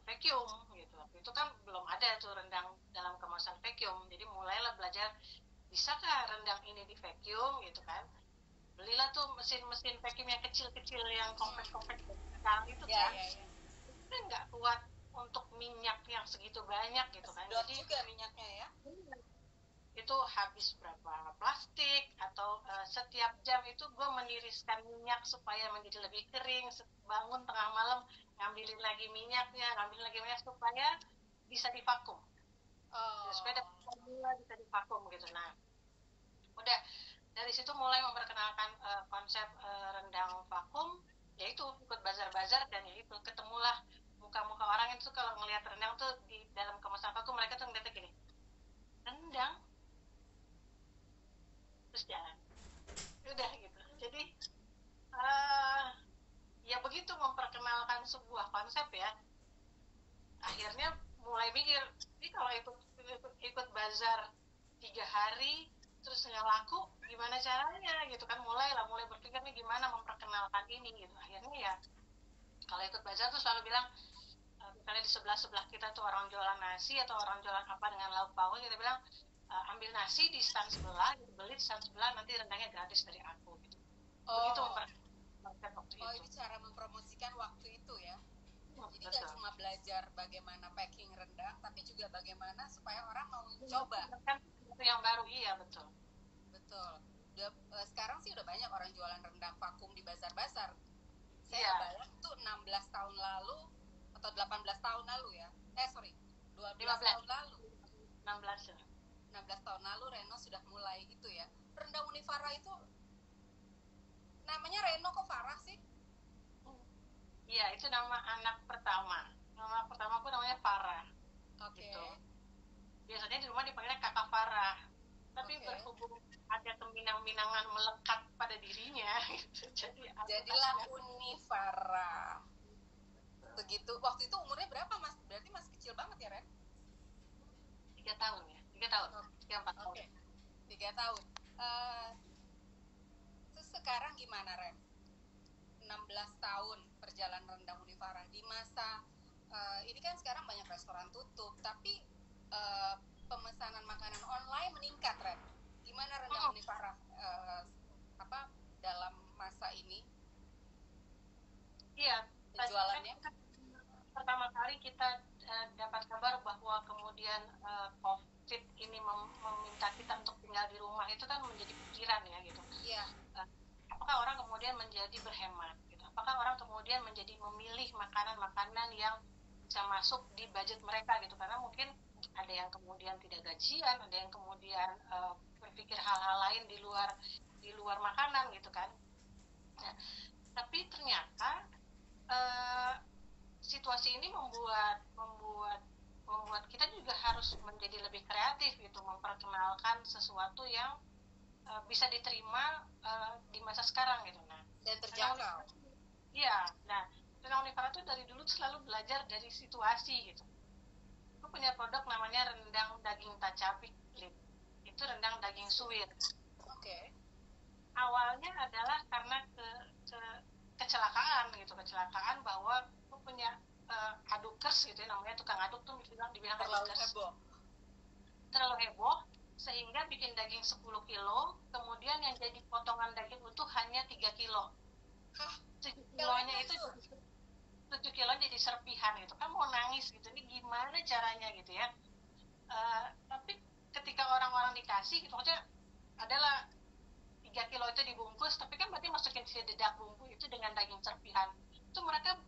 vacuum gitu. Itu kan belum ada tuh rendang dalam kemasan vacuum. Jadi mulailah belajar, bisakah rendang ini di vacuum gitu kan. Belilah tuh mesin vacuum yang kecil-kecil, yang compact itu kan. Itu nggak kuat untuk minyak yang segitu banyak gitu kan. Jadi juga minyaknya ya. Itu habis berapa plastik, atau setiap jam itu gue meniriskan minyak supaya menjadi lebih kering. Bangun tengah malam ngambilin lagi minyaknya supaya bisa divakum. Supaya bisa divakum gitu. Nah udah dari situ mulai memperkenalkan konsep rendang vakum, yaitu ikut bazar-bazar, dan yaitu ketemulah muka-muka orang itu kalau ngelihat rendang tuh di dalam kemasan vakum, mereka tuh ngeliatnya gini, rendang, terus jalan, udah gitu. Jadi ya begitu memperkenalkan sebuah konsep ya. Akhirnya mulai mikir, ini kalau ikut bazar 3 hari terus nggak laku, gimana caranya gitu kan. Mulai berpikir nih gimana memperkenalkan ini gitu. Akhirnya ya kalau ikut bazar tuh selalu bilang, misalnya di sebelah kita tuh orang jualan nasi atau orang jualan apa dengan lauk pauk, kita bilang ambil nasi di stand sebelah, gitu, beli di stand sebelah, nanti rendangnya gratis dari aku gitu. Oh, Begitu memperkenalkan waktu oh itu. ini cara mempromosikan waktu itu ya. Jadi nggak Betul. cuma belajar bagaimana packing rendang, tapi juga bagaimana supaya orang mau coba. Kan itu yang baru, iya betul. Betul. Sekarang sih udah banyak orang jualan rendang vakum di bazar-bazar. Saya Iya. bayang tuh 16 tahun lalu atau 18 tahun lalu ya. 12 15. tahun lalu. 16 ya. 16 tahun lalu Reno sudah mulai itu ya. Rendang Unifara itu namanya Reno kok Farah sih? Iya, itu nama anak pertama. Nama pertamaku namanya Farah. Oke. Gitu. Biasanya di rumah dipanggilnya Kakak Farah. Tapi berhubung ada keminang-minangan melekat pada dirinya gitu. Jadilah Unifara. Begitu. Waktu itu umurnya berapa, Mas? Berarti masih kecil banget ya, Ren? 3 tahun ya. 3 tahun. 3-4 tahun. Oke. 3 tahun. Terus sekarang gimana, Ren? 16 tahun perjalanan rendang Unifara di masa ini kan sekarang banyak restoran tutup, tapi pemesanan makanan online meningkat, Ren. Gimana rendang Unifara dalam masa ini? Iya, penjualannya? Pertama kali kita dapat kabar bahwa kemudian COVID ini meminta kita untuk tinggal di rumah, itu kan menjadi pikiran ya gitu. Iya. Apakah orang kemudian menjadi berhemat gitu? Apakah orang kemudian menjadi memilih makanan-makanan yang bisa masuk di budget mereka gitu? Karena mungkin ada yang kemudian tidak gajian, ada yang kemudian berpikir hal-hal lain di luar makanan gitu kan. Nah, tapi ternyata situasi ini membuat kita juga harus menjadi lebih kreatif gitu, memperkenalkan sesuatu yang bisa diterima di masa sekarang gitu. Nah, dan terjangkau. Iya, nah Rendang Unifara tuh dari dulu selalu belajar dari situasi gitu. Aku punya produk namanya rendang daging tacabik, itu rendang daging suwir. Oke. Awalnya adalah karena kecelakaan bahwa aku punya adukers gitu ya, namanya tukang aduk tuh dibilang adukers. Terlalu heboh sehingga bikin daging 10 kilo, kemudian yang jadi potongan daging utuh hanya 3 kilo. 7 kilonya itu 7 kilo jadi serpihan gitu, kan mau nangis gitu, ini gimana caranya gitu ya. Tapi ketika orang-orang dikasih gitu, maksudnya adalah 3 kilo itu dibungkus, tapi kan berarti masukin si dedak bumbu itu dengan daging serpihan, itu mereka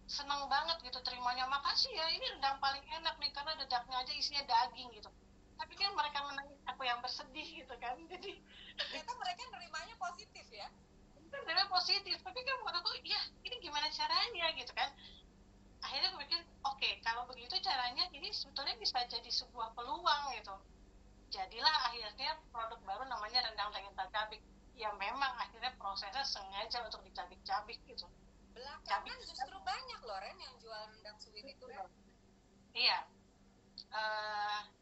seneng banget gitu terimanya, makasih ya ini rendang paling enak nih karena dedaknya aja isinya daging gitu. Tapi kan mereka menangis, aku yang bersedih gitu kan. Jadi ternyata mereka nerimanya positif ya. Nerimanya positif, tapi kan buat aku ya ini gimana caranya gitu kan. Akhirnya aku pikir oke, kalau begitu caranya ini sebetulnya bisa jadi sebuah peluang gitu. Jadilah akhirnya produk baru namanya rendang daging tacabik. Ya memang akhirnya prosesnya sengaja untuk dicabik-cabik gitu. Belakangan justru banyak loh Ren yang jual rendang suwir itu, Ren. Iya.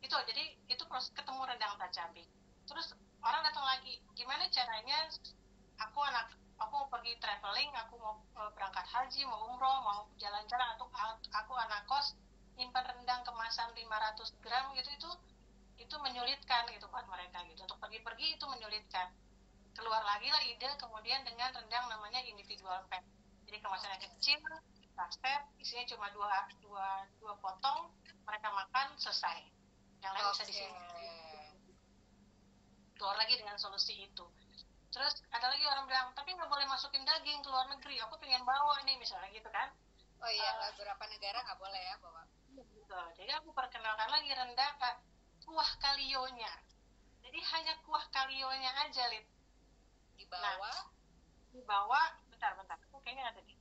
Itu jadi itu proses ketemu rendang tacabik. Terus orang datang lagi, gimana caranya aku mau pergi traveling, aku mau berangkat haji, mau umroh, mau jalan-jalan, atau aku anak kos nyimpan rendang kemasan 500 gram gitu, itu menyulitkan gitu buat mereka gitu. Untuk pergi-pergi itu menyulitkan. Keluar lagi lah ide kemudian dengan rendang namanya individual pack. Jadi kemasannya kecil, step, isinya cuma dua potong, mereka makan selesai. Yang lain bisa disimpan. Keluar lagi dengan solusi itu. Terus ada lagi orang bilang, tapi nggak boleh masukin daging ke luar negeri, aku pengen bawa nih misalnya gitu kan. Oh iya, beberapa negara nggak boleh ya bawa. Gitu. Jadi aku perkenalkan lagi rendang kuah kalionya. Jadi hanya kuah kalionya aja, Lid. Dibawa, bentar, aku kayaknya ada nih.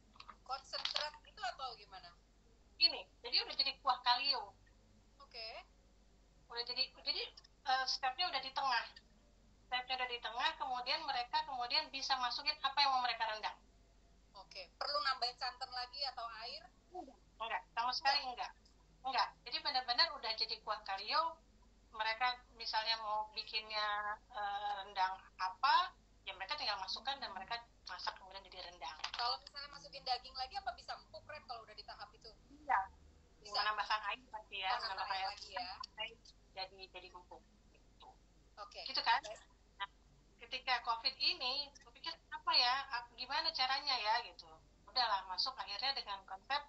Konsentrat itu atau gimana? Ini, jadi udah jadi kuah kalio. Oke. Udah jadi stepnya udah di tengah. Kemudian mereka bisa masukin apa yang mau mereka rendang. Oke. Perlu nambahin santan lagi atau air? Enggak, sama sekali enggak. Jadi benar-benar udah jadi kuah kalio. Mereka misalnya mau bikinnya rendang apa, ya mereka tinggal masukkan dan mereka masak kemudian jadi rendang. Kalau misalnya masukin daging lagi apa bisa empuk, Ren, kalau udah di tahap itu? Iya. Bisa menambahkan air pasti ya, menambahkan air lagi ya. Jadi empuk. Gitu. Oke. gitu kan. Nah, ketika COVID ini gue pikir apa ya, gimana caranya ya gitu, udahlah masuk akhirnya dengan konsep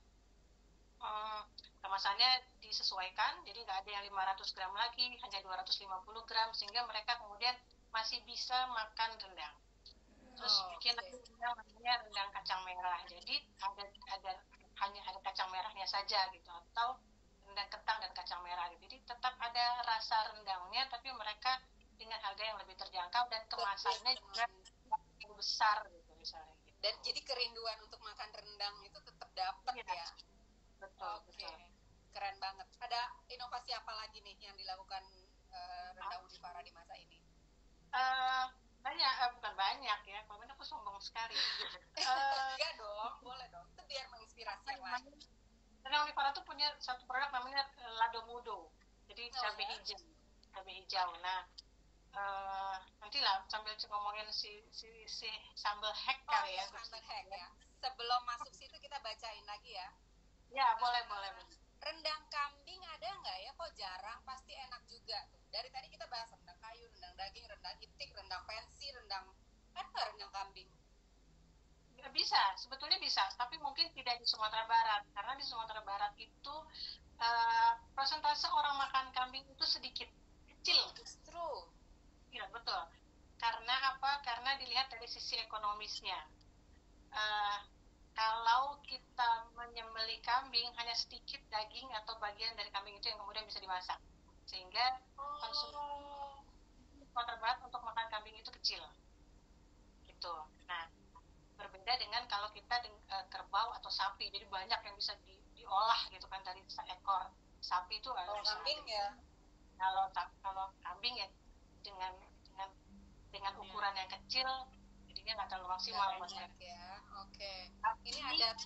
kemasannya disesuaikan, jadi nggak ada yang 500 gram lagi, hanya 250 gram, sehingga mereka kemudian masih bisa makan rendang. Terus bikin lagi rendang namanya rendang kacang merah, jadi ada hanya ada kacang merahnya saja gitu, atau rendang kentang dan kacang merah gitu. Jadi tetap ada rasa rendangnya, tapi mereka dengan harga yang lebih terjangkau dan kemasannya juga lebih besar gitu misalnya gitu. Dan jadi kerinduan untuk makan rendang itu tetap dapat ya. Betul, Oke. betul. Keren banget. Ada inovasi apa lagi nih yang dilakukan Rendang Univara di masa ini? Banyak, bukan banyak ya, kalau ini aku sombong sekali. Enggak dong, boleh dong. Itu biar menginspirasi yang lain. Rendang Univara tuh punya satu produk namanya Lado Mudo, jadi cabai hijau. Nah, nanti lah sambil ngomongin si sambal hack kali ya. Sambal hack ya. Sebelum masuk situ kita bacain lagi ya. Ya, boleh. Rendang kambing ada nggak ya? Kok jarang? Pasti enak juga tuh. Dari tadi kita bahas rendang kayu, rendang daging, rendang itik, rendang pensi, rendang rendang kambing. Bisa, sebetulnya bisa, tapi mungkin tidak di Sumatera Barat, karena di Sumatera Barat itu persentase orang makan kambing itu sedikit, kecil. Justru. Iya, betul. Karena apa? Karena dilihat dari sisi ekonomisnya. Kalau kita menyembelih kambing, hanya sedikit daging atau bagian dari kambing itu yang kemudian bisa dimasak, sehingga konsumsi Sumatera Barat untuk makan kambing itu kecil gitu. Nah, berbeda dengan kalau kita kerbau atau sapi, jadi banyak yang bisa diolah gitu kan dari seekor sapi itu. Kambing ya. Kalau kambing ya dengan ukuran yang kecil, jadinya nggak terlalu maksimal banyak ya. Oke. Ini ada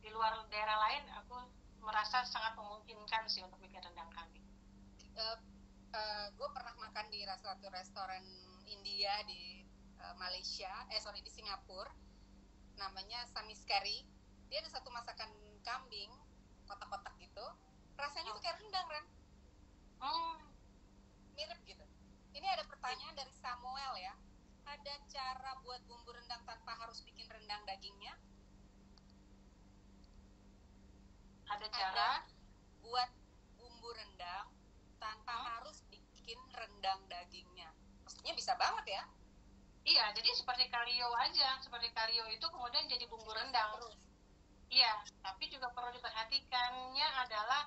di luar daerah lain, aku merasa sangat memungkinkan sih untuk bikin rendang kambing. Gue pernah makan di satu restoran India di Malaysia, di Singapura, namanya Samis Curry. Dia ada satu masakan kambing kotak-kotak gitu, rasanya tuh kayak rendang, Ren. Mirip gitu. Ini ada pertanyaan dari Samuel ya. Ada cara buat bumbu rendang tanpa harus bikin rendang dagingnya? Ada cara buat bumbu rendang tanpa harus bikin rendang dagingnya. Maksudnya bisa banget ya? Iya, jadi seperti kalio aja. Seperti kalio itu kemudian jadi bumbu rendang. Iya, tapi juga perlu diperhatikannya adalah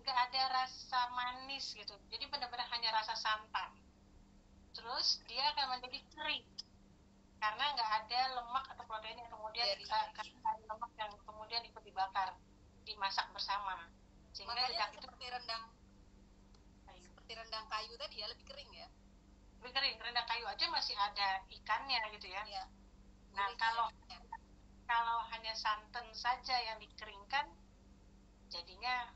nggak ada rasa manis gitu. Jadi benar-benar hanya rasa santan. Terus dia akan menjadi kering karena nggak ada lemak atau protein yang kemudian karena ada lemak yang kemudian ikut dibakar, dimasak bersama. Sehingga makanya seperti rendang kayu tadi ya, lebih kering ya? Lebih kering. Rendang kayu aja masih ada ikannya gitu ya. Iya. Nah, kalau hanya santan saja yang dikeringkan, jadinya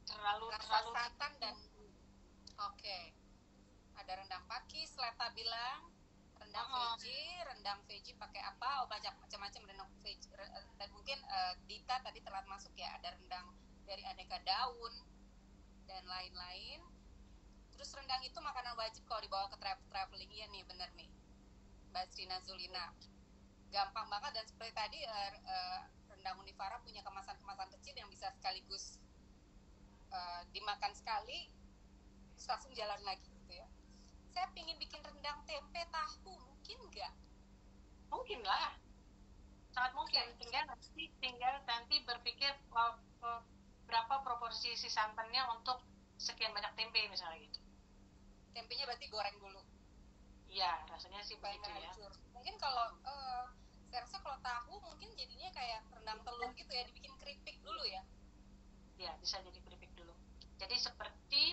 terlalu santan dan ada rendang pakis, Leta bilang rendang veggie pakai apa? Macam-macam rendang veggie. Dan mungkin Dita tadi telat masuk ya, ada rendang dari aneka daun dan lain-lain. Terus rendang itu makanan wajib kalau dibawa ke traveling. Iya nih, bener nih, Mbak Srina Zulina. Gampang banget, dan seperti tadi Rendang Univara punya kemasan-kemasan kecil yang bisa sekaligus dimakan sekali terus langsung jalan lagi gitu ya. Saya pingin bikin rendang tempe tahu, mungkin nggak? Mungkin lah, sangat mungkin. Tinggal nanti berpikir berapa proporsi si santannya untuk sekian banyak tempe misalnya gitu. Tempenya berarti goreng dulu? Iya, rasanya sih begitu ya. Mungkin kalau saya rasa kalau tahu mungkin jadinya kayak rendang telur gitu ya, dibikin keripik dulu ya. Iya, bisa jadi keripik dulu. Jadi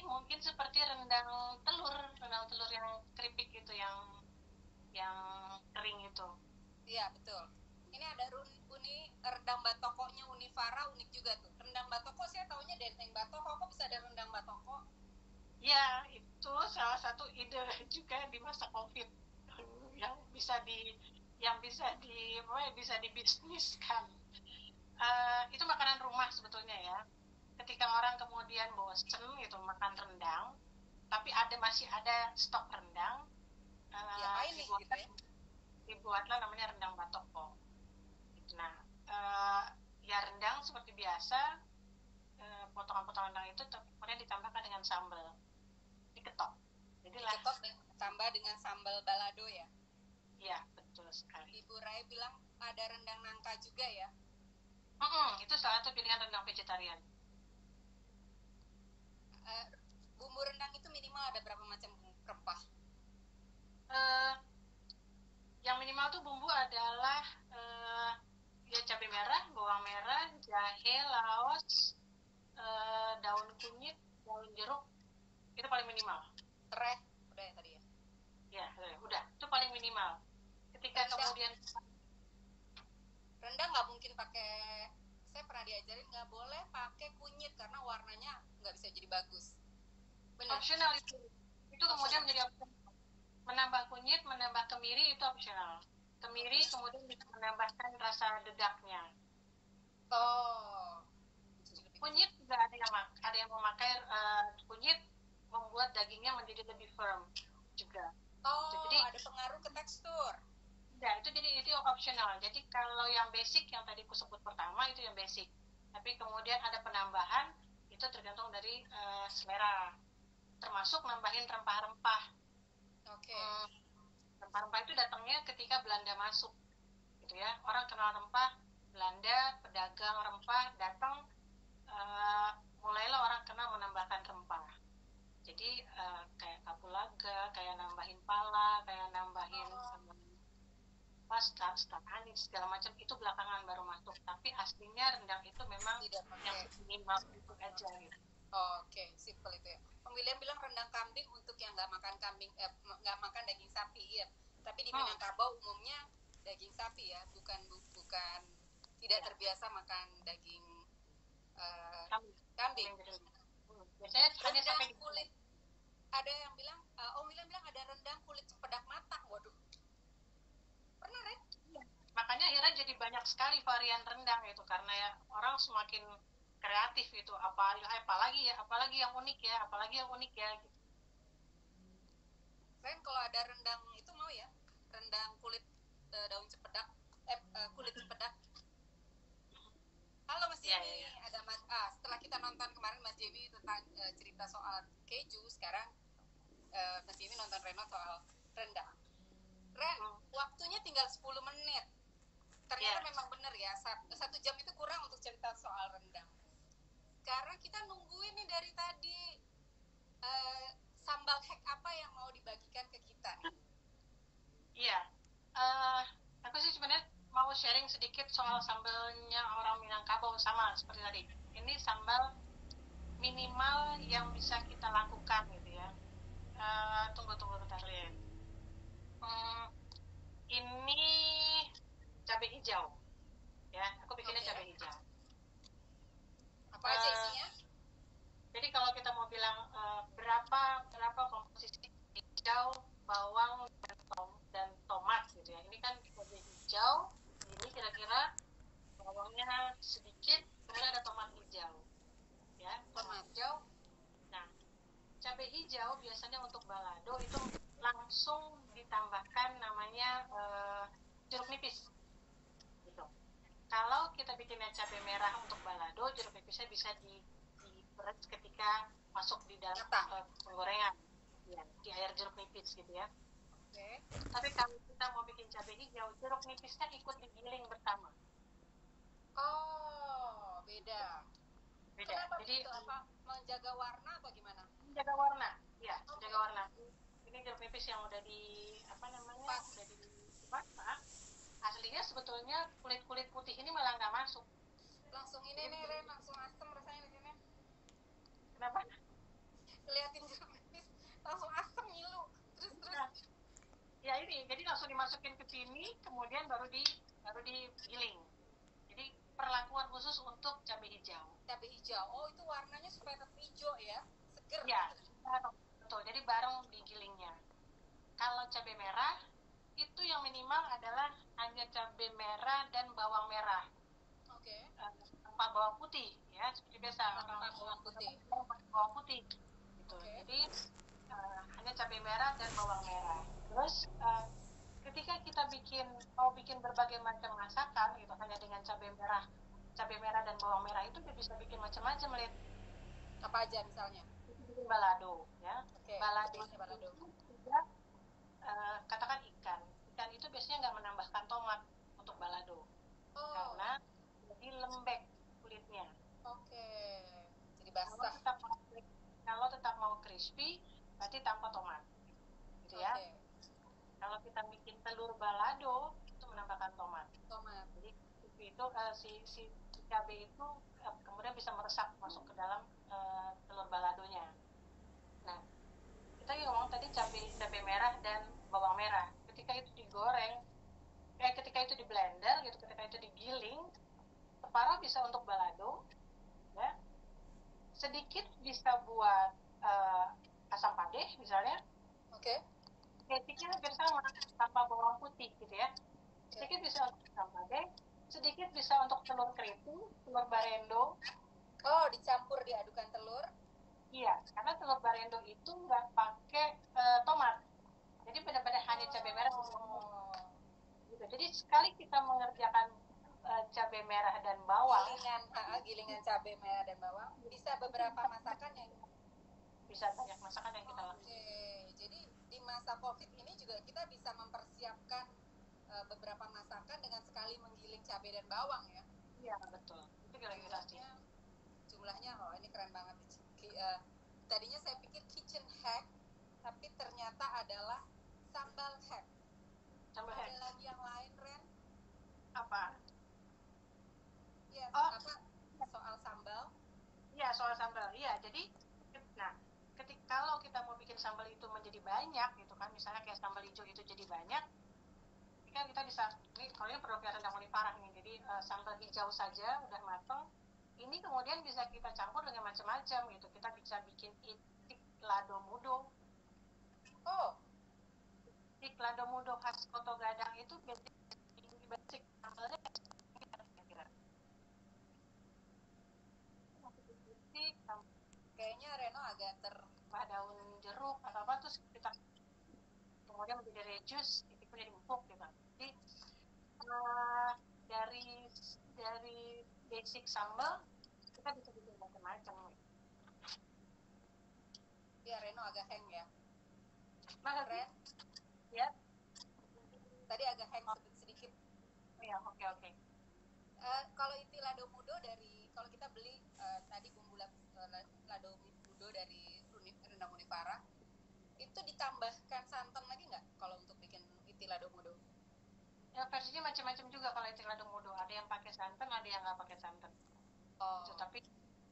mungkin seperti rendang telur yang keripik gitu, yang kering itu. Iya, betul. Ini ada rendang batokonya Univara, unik juga tuh. Rendang batoko saya taunya dendeng batoko, kok bisa ada rendang batoko? Ya, itu salah satu ide juga di masa COVID yang bisa dibisniskan. Itu makanan rumah sebetulnya ya. Ketika orang kemudian bosen gitu makan rendang, masih ada stok rendang, Diapain nih gitu ya? dibuatlah namanya rendang batoko. Nah, ya rendang seperti biasa, potongan-potongan rendang itu kemudian ditambahkan dengan sambal, diketok. Jadilah Diketok dan tambah dengan sambal balado ya? Iya, betul sekali. Ibu Rai bilang ada rendang nangka juga ya? Itu salah satu pilihan rendang vegetarian. Bumbu rendang itu minimal ada berapa macam rempah? Yang minimal tuh bumbu adalah ya cabai merah, bawang merah, jahe, laos, daun kunyit, daun jeruk, itu paling minimal. Serai udah ya tadi ya? Ya, udah, itu paling minimal. Ketika kemudian rendang nggak mungkin pakai, saya pernah diajarin nggak boleh pakai kunyit karena warnanya nggak bisa jadi bagus. Bener? Optional itu kemudian menjadi optional. Menambah kunyit, menambah kemiri itu optional. Kemiri kemudian bisa menambahkan rasa dedaknya. Oh. Kunyit juga ada yang memakai kunyit membuat dagingnya menjadi lebih firm juga. Oh, jadi ada pengaruh ke tekstur. Ya, itu optional. Jadi kalau yang basic yang tadi aku sebut pertama itu yang basic. Tapi kemudian ada penambahan itu tergantung dari selera. Termasuk nambahin rempah-rempah. Oke. Rempah-rempah itu datangnya ketika Belanda masuk, gitu ya. Orang kenal rempah, Belanda, pedagang rempah datang, mulailah orang kenal menambahkan rempah. Jadi kayak kapulaga, kayak nambahin pala, kayak nambahin pasta, anis, segala macam itu belakangan baru masuk. Tapi aslinya rendang itu memang yang minimal itu aja gitu. Oke, simple itu ya. Pemilihan bilang rendang kambing untuk yang nggak makan nggak makan daging sapi ya. Tapi di Minangkabau umumnya daging sapi ya, bukan tidak terbiasa makan daging kambing. Biasanya hanya sampai kulit. Ada yang bilang, Milan bilang ada rendang kulit cempedak matang. Waduh. Pernah, Ren? Makanya akhirnya jadi banyak sekali varian rendang itu karena ya orang semakin kreatif gitu, apalagi yang unik ya gitu. Ren, kalau ada rendang itu mau ya, rendang kulit daun cempedak, kulit cempedak. Halo Mas Jimmy, ya. Ada Mas. Setelah kita nonton kemarin Mas Jimmy tentang cerita soal keju, sekarang Mas Jimmy nonton Reno soal rendang. Ren, waktunya tinggal 10 menit. Ternyata memang benar ya, 1 jam itu kurang untuk cerita soal rendang. Sekarang kita nungguin nih dari tadi sambal hack apa yang mau dibagikan ke kita nih? Iya, aku sih sebenarnya mau sharing sedikit soal sambalnya orang Minangkabau sama seperti tadi. Ini sambal minimal yang bisa kita lakukan gitu ya. Tunggu bentar lihat. Ini cabai hijau, ya. Aku bikinnya cabai hijau. Apa aja isinya? Jadi kalau kita mau bilang berapa komposisi hijau, bawang dan tomat gitu ya. Ini kan cabai hijau, ini kira-kira bawangnya sedikit, kemudian ada tomat hijau, ya. Tomat hijau. Nah, cabai hijau biasanya untuk balado itu langsung ditambahkan namanya jeruk nipis gitu. Kalau kita bikinnya cabai merah untuk balado, jeruk nipisnya bisa diperes ketika masuk di dalam penggorengan ya, di air jeruk nipis gitu ya. Tapi kalau kita mau bikin cabai hijau, jeruk nipisnya ikut digiling bersama. Oh, beda. Kenapa jadi begitu? Apa menjaga warna atau gimana? Menjaga warna, ya. Menjaga warna. Ini jeruk nipis yang udah udah dimasak. Aslinya sebetulnya kulit putih ini malah nggak masuk. Langsung ini nih Ren, langsung asem rasanya di sini. Kenapa? Liatin jeruk nipis langsung asem ngilu. Terus. Ya ini, jadi langsung dimasukin ke sini, kemudian baru digiling. Jadi perlakuan khusus untuk cabai hijau. Cabai hijau, oh itu warnanya supaya tetap hijau ya, seger. Ya, betul. Jadi bareng digilingnya. Kalau cabai merah itu yang minimal adalah hanya cabai merah dan bawang merah. Oke. Tanpa bawang putih ya, seperti biasa. Tanpa bawang putih. Bawang putih. Gitu. Okay. Jadi merah dan bawang merah. Terus ketika kita mau bikin berbagai macam masakan gitu hanya dengan cabai merah dan bawang merah itu bisa bikin macam-macam, Lid. Apa aja misalnya? Bikin balado ya. Oke, Balado balado. itu juga katakan ikan itu biasanya nggak menambahkan tomat untuk balado karena jadi lembek kulitnya. Oke, jadi basah. Kalau tetap mau crispy berarti tanpa tomat gitu ya. Kalau kita bikin telur balado itu menambahkan tomat. Jadi itu si cabai itu kemudian bisa meresap masuk ke dalam telur baladonya. Nah, kita ngomong tadi cabai merah dan bawang merah. Ketika itu digoreng, ketika itu di blender gitu, ketika itu digiling, separuh bisa untuk balado, ya. Sedikit bisa buat asam padeh misalnya. Basicnya hampir sama tanpa bawang putih gitu ya. Sedikit bisa untuk asam padeh, sedikit bisa untuk telur keriting, telur barendo. Oh, dicampur diadukan telur? Iya, karena telur barendo itu nggak pakai tomat. Jadi benar-benar hanya cabai merah dan bawang. Gitu. Jadi sekali kita mengerjakan cabai merah dan bawang, gilingan cabai merah dan bawang, bisa beberapa masakan yang bisa banyak masakan yang kita lakukan. Jadi di masa COVID ini juga kita bisa mempersiapkan beberapa masakan dengan sekali menggiling cabai dan bawang ya. Iya, betul. Itu kira-kira sih. Jumlahnya, ini keren banget. Tadinya saya pikir kitchen hack, tapi ternyata adalah sambal hack. Ada lagi yang lain, Ren? Apa? Ya, soal sambal? Iya, soal sambal. Iya, jadi kalau kita mau bikin sambal itu menjadi banyak gitu kan, misalnya kayak sambal hijau itu jadi banyak, kan kita bisa, kalau ini produknya rendang Uniparah nih, jadi sambal hijau saja udah mateng, ini kemudian bisa kita campur dengan macam-macam gitu. Kita bisa bikin itik lado mudo. Itik lado mudo khas Koto Gadang itu basic sambalnya kira-kira. Kayaknya Reno agak daun jeruk atau apa, terus kita kemudian menjadi reduce, itu jadi empuk gitu. Jadi dari basic sambal kita bisa bikin macam-macam. Ya, Reno agak hang ya. Ren? Ya. Tadi agak hang sedikit. Ya, oke. Kalau iti lado mudo kalau kita beli tadi bumbu lado mudo dari rendang Uniparah, itu ditambahkan santan lagi nggak kalau untuk bikin iti lado mudo? Ya, versinya macam-macam juga kalau iti lado mudo. Ada yang pakai santan, ada yang nggak pakai santan. Gitu, tapi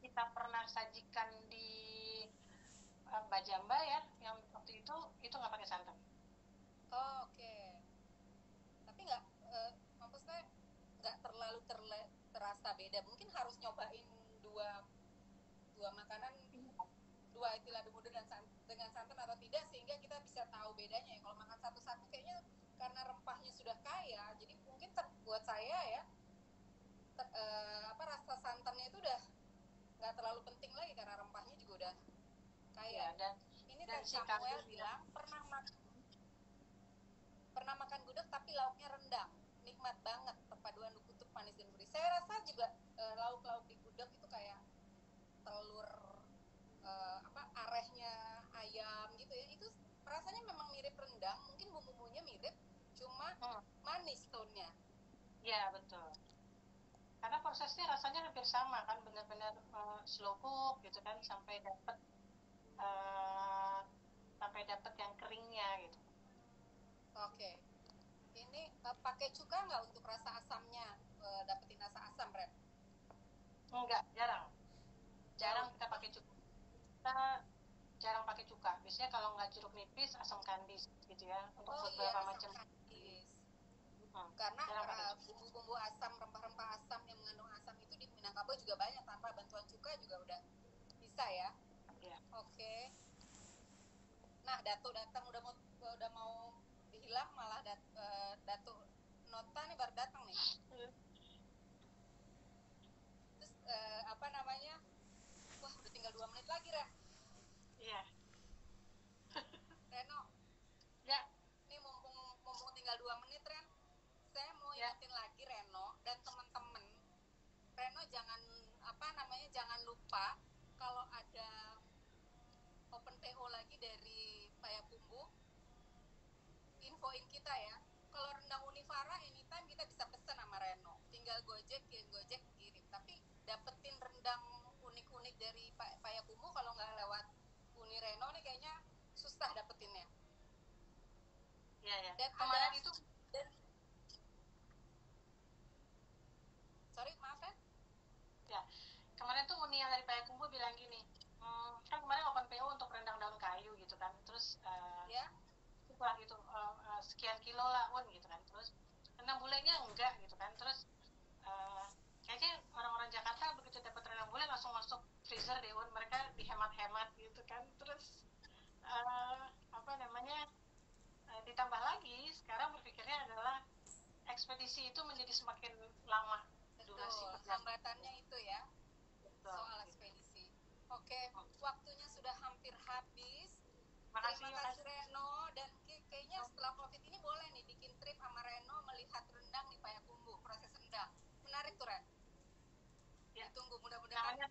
kita pernah sajikan di Bajamba ya, yang waktu itu nggak pakai santan. Oke. Tapi nggak, maksudnya nggak terlalu terasa beda. Mungkin harus nyobain dua makanan, dua iti lado mudo dengan santan atau tidak, sehingga kita bisa tahu bedanya ya. Kalau makan satu-satu kayaknya karena rempahnya sudah kaya, jadi mungkin buat saya ya rasa santannya itu udah nggak terlalu penting lagi karena rempahnya juga udah kaya. Ya, ini tadi Samuel bilang pernah makan gudeg tapi lauknya rendang, nikmat banget perpaduan kutub manis dan gurih. Saya rasa juga lauk-lauk di gudeg itu kayak telur arehnya ayam gitu ya, itu rasanya memang mirip rendang, mungkin bumbu-bumbunya mirip, cuma manis tone-nya. Ya, betul. Karena prosesnya rasanya hampir sama kan, benar-benar slow cook gitu kan, sampai dapat yang keringnya gitu. Oke. Ini pakai cuka nggak untuk rasa asamnya, dapetin rasa asam, Ren? Enggak, jarang kita pakai cuka. Kita jarang pakai cuka. Biasanya kalau nggak jeruk nipis, asam kandis gitu ya, untuk beberapa macam. Karena bumbu-bumbu asam, rempah-rempah asam yang mengandung asam itu di Minangkabau juga banyak, tanpa bantuan cuka juga udah bisa ya. Iya. Oke. Nah, Datuk datang udah mau dihilang, malah Datuk Nota nih baru datang nih. Terus wah udah tinggal 2 menit lagi, Ren. Iya. Reno, infoin kita ya. Kalau rendang Univara anytime kita bisa pesen sama Reno, tinggal Gojek kirim. Tapi dapetin rendang unik-unik dari Payakumbuh kalau nggak lewat Uni Reno nih kayaknya susah dapetinnya. Iya. Dan kemarin ada, itu dan sorry maaf ya. Ya, kemarin tuh Uni yang dari Payakumbuh bilang gini, kan kemarin open PO untuk rendang daun kayu gitu kan, terus Ya. setelah gitu sekian kilo lah Un gitu kan, terus rendang bulenya enggak gitu kan, terus kayaknya orang-orang Jakarta begitu dapat rendang bule langsung masuk freezer deh Un, mereka dihemat-hemat gitu kan, terus apa namanya ditambah lagi sekarang berpikirnya adalah ekspedisi itu menjadi semakin lama. Durasi Betul, perjalanan hambatannya itu ya. Betul, Soal gitu. ekspedisi. Oke, waktunya sudah hampir habis. Makasih Terima kasih Reno, dan kayaknya setelah COVID ini boleh nih bikin trip sama Reno melihat rendang di Payakumbuh, proses rendang. Menarik tuh Ren. Ya. Ditunggu mudah-mudahan. Namanya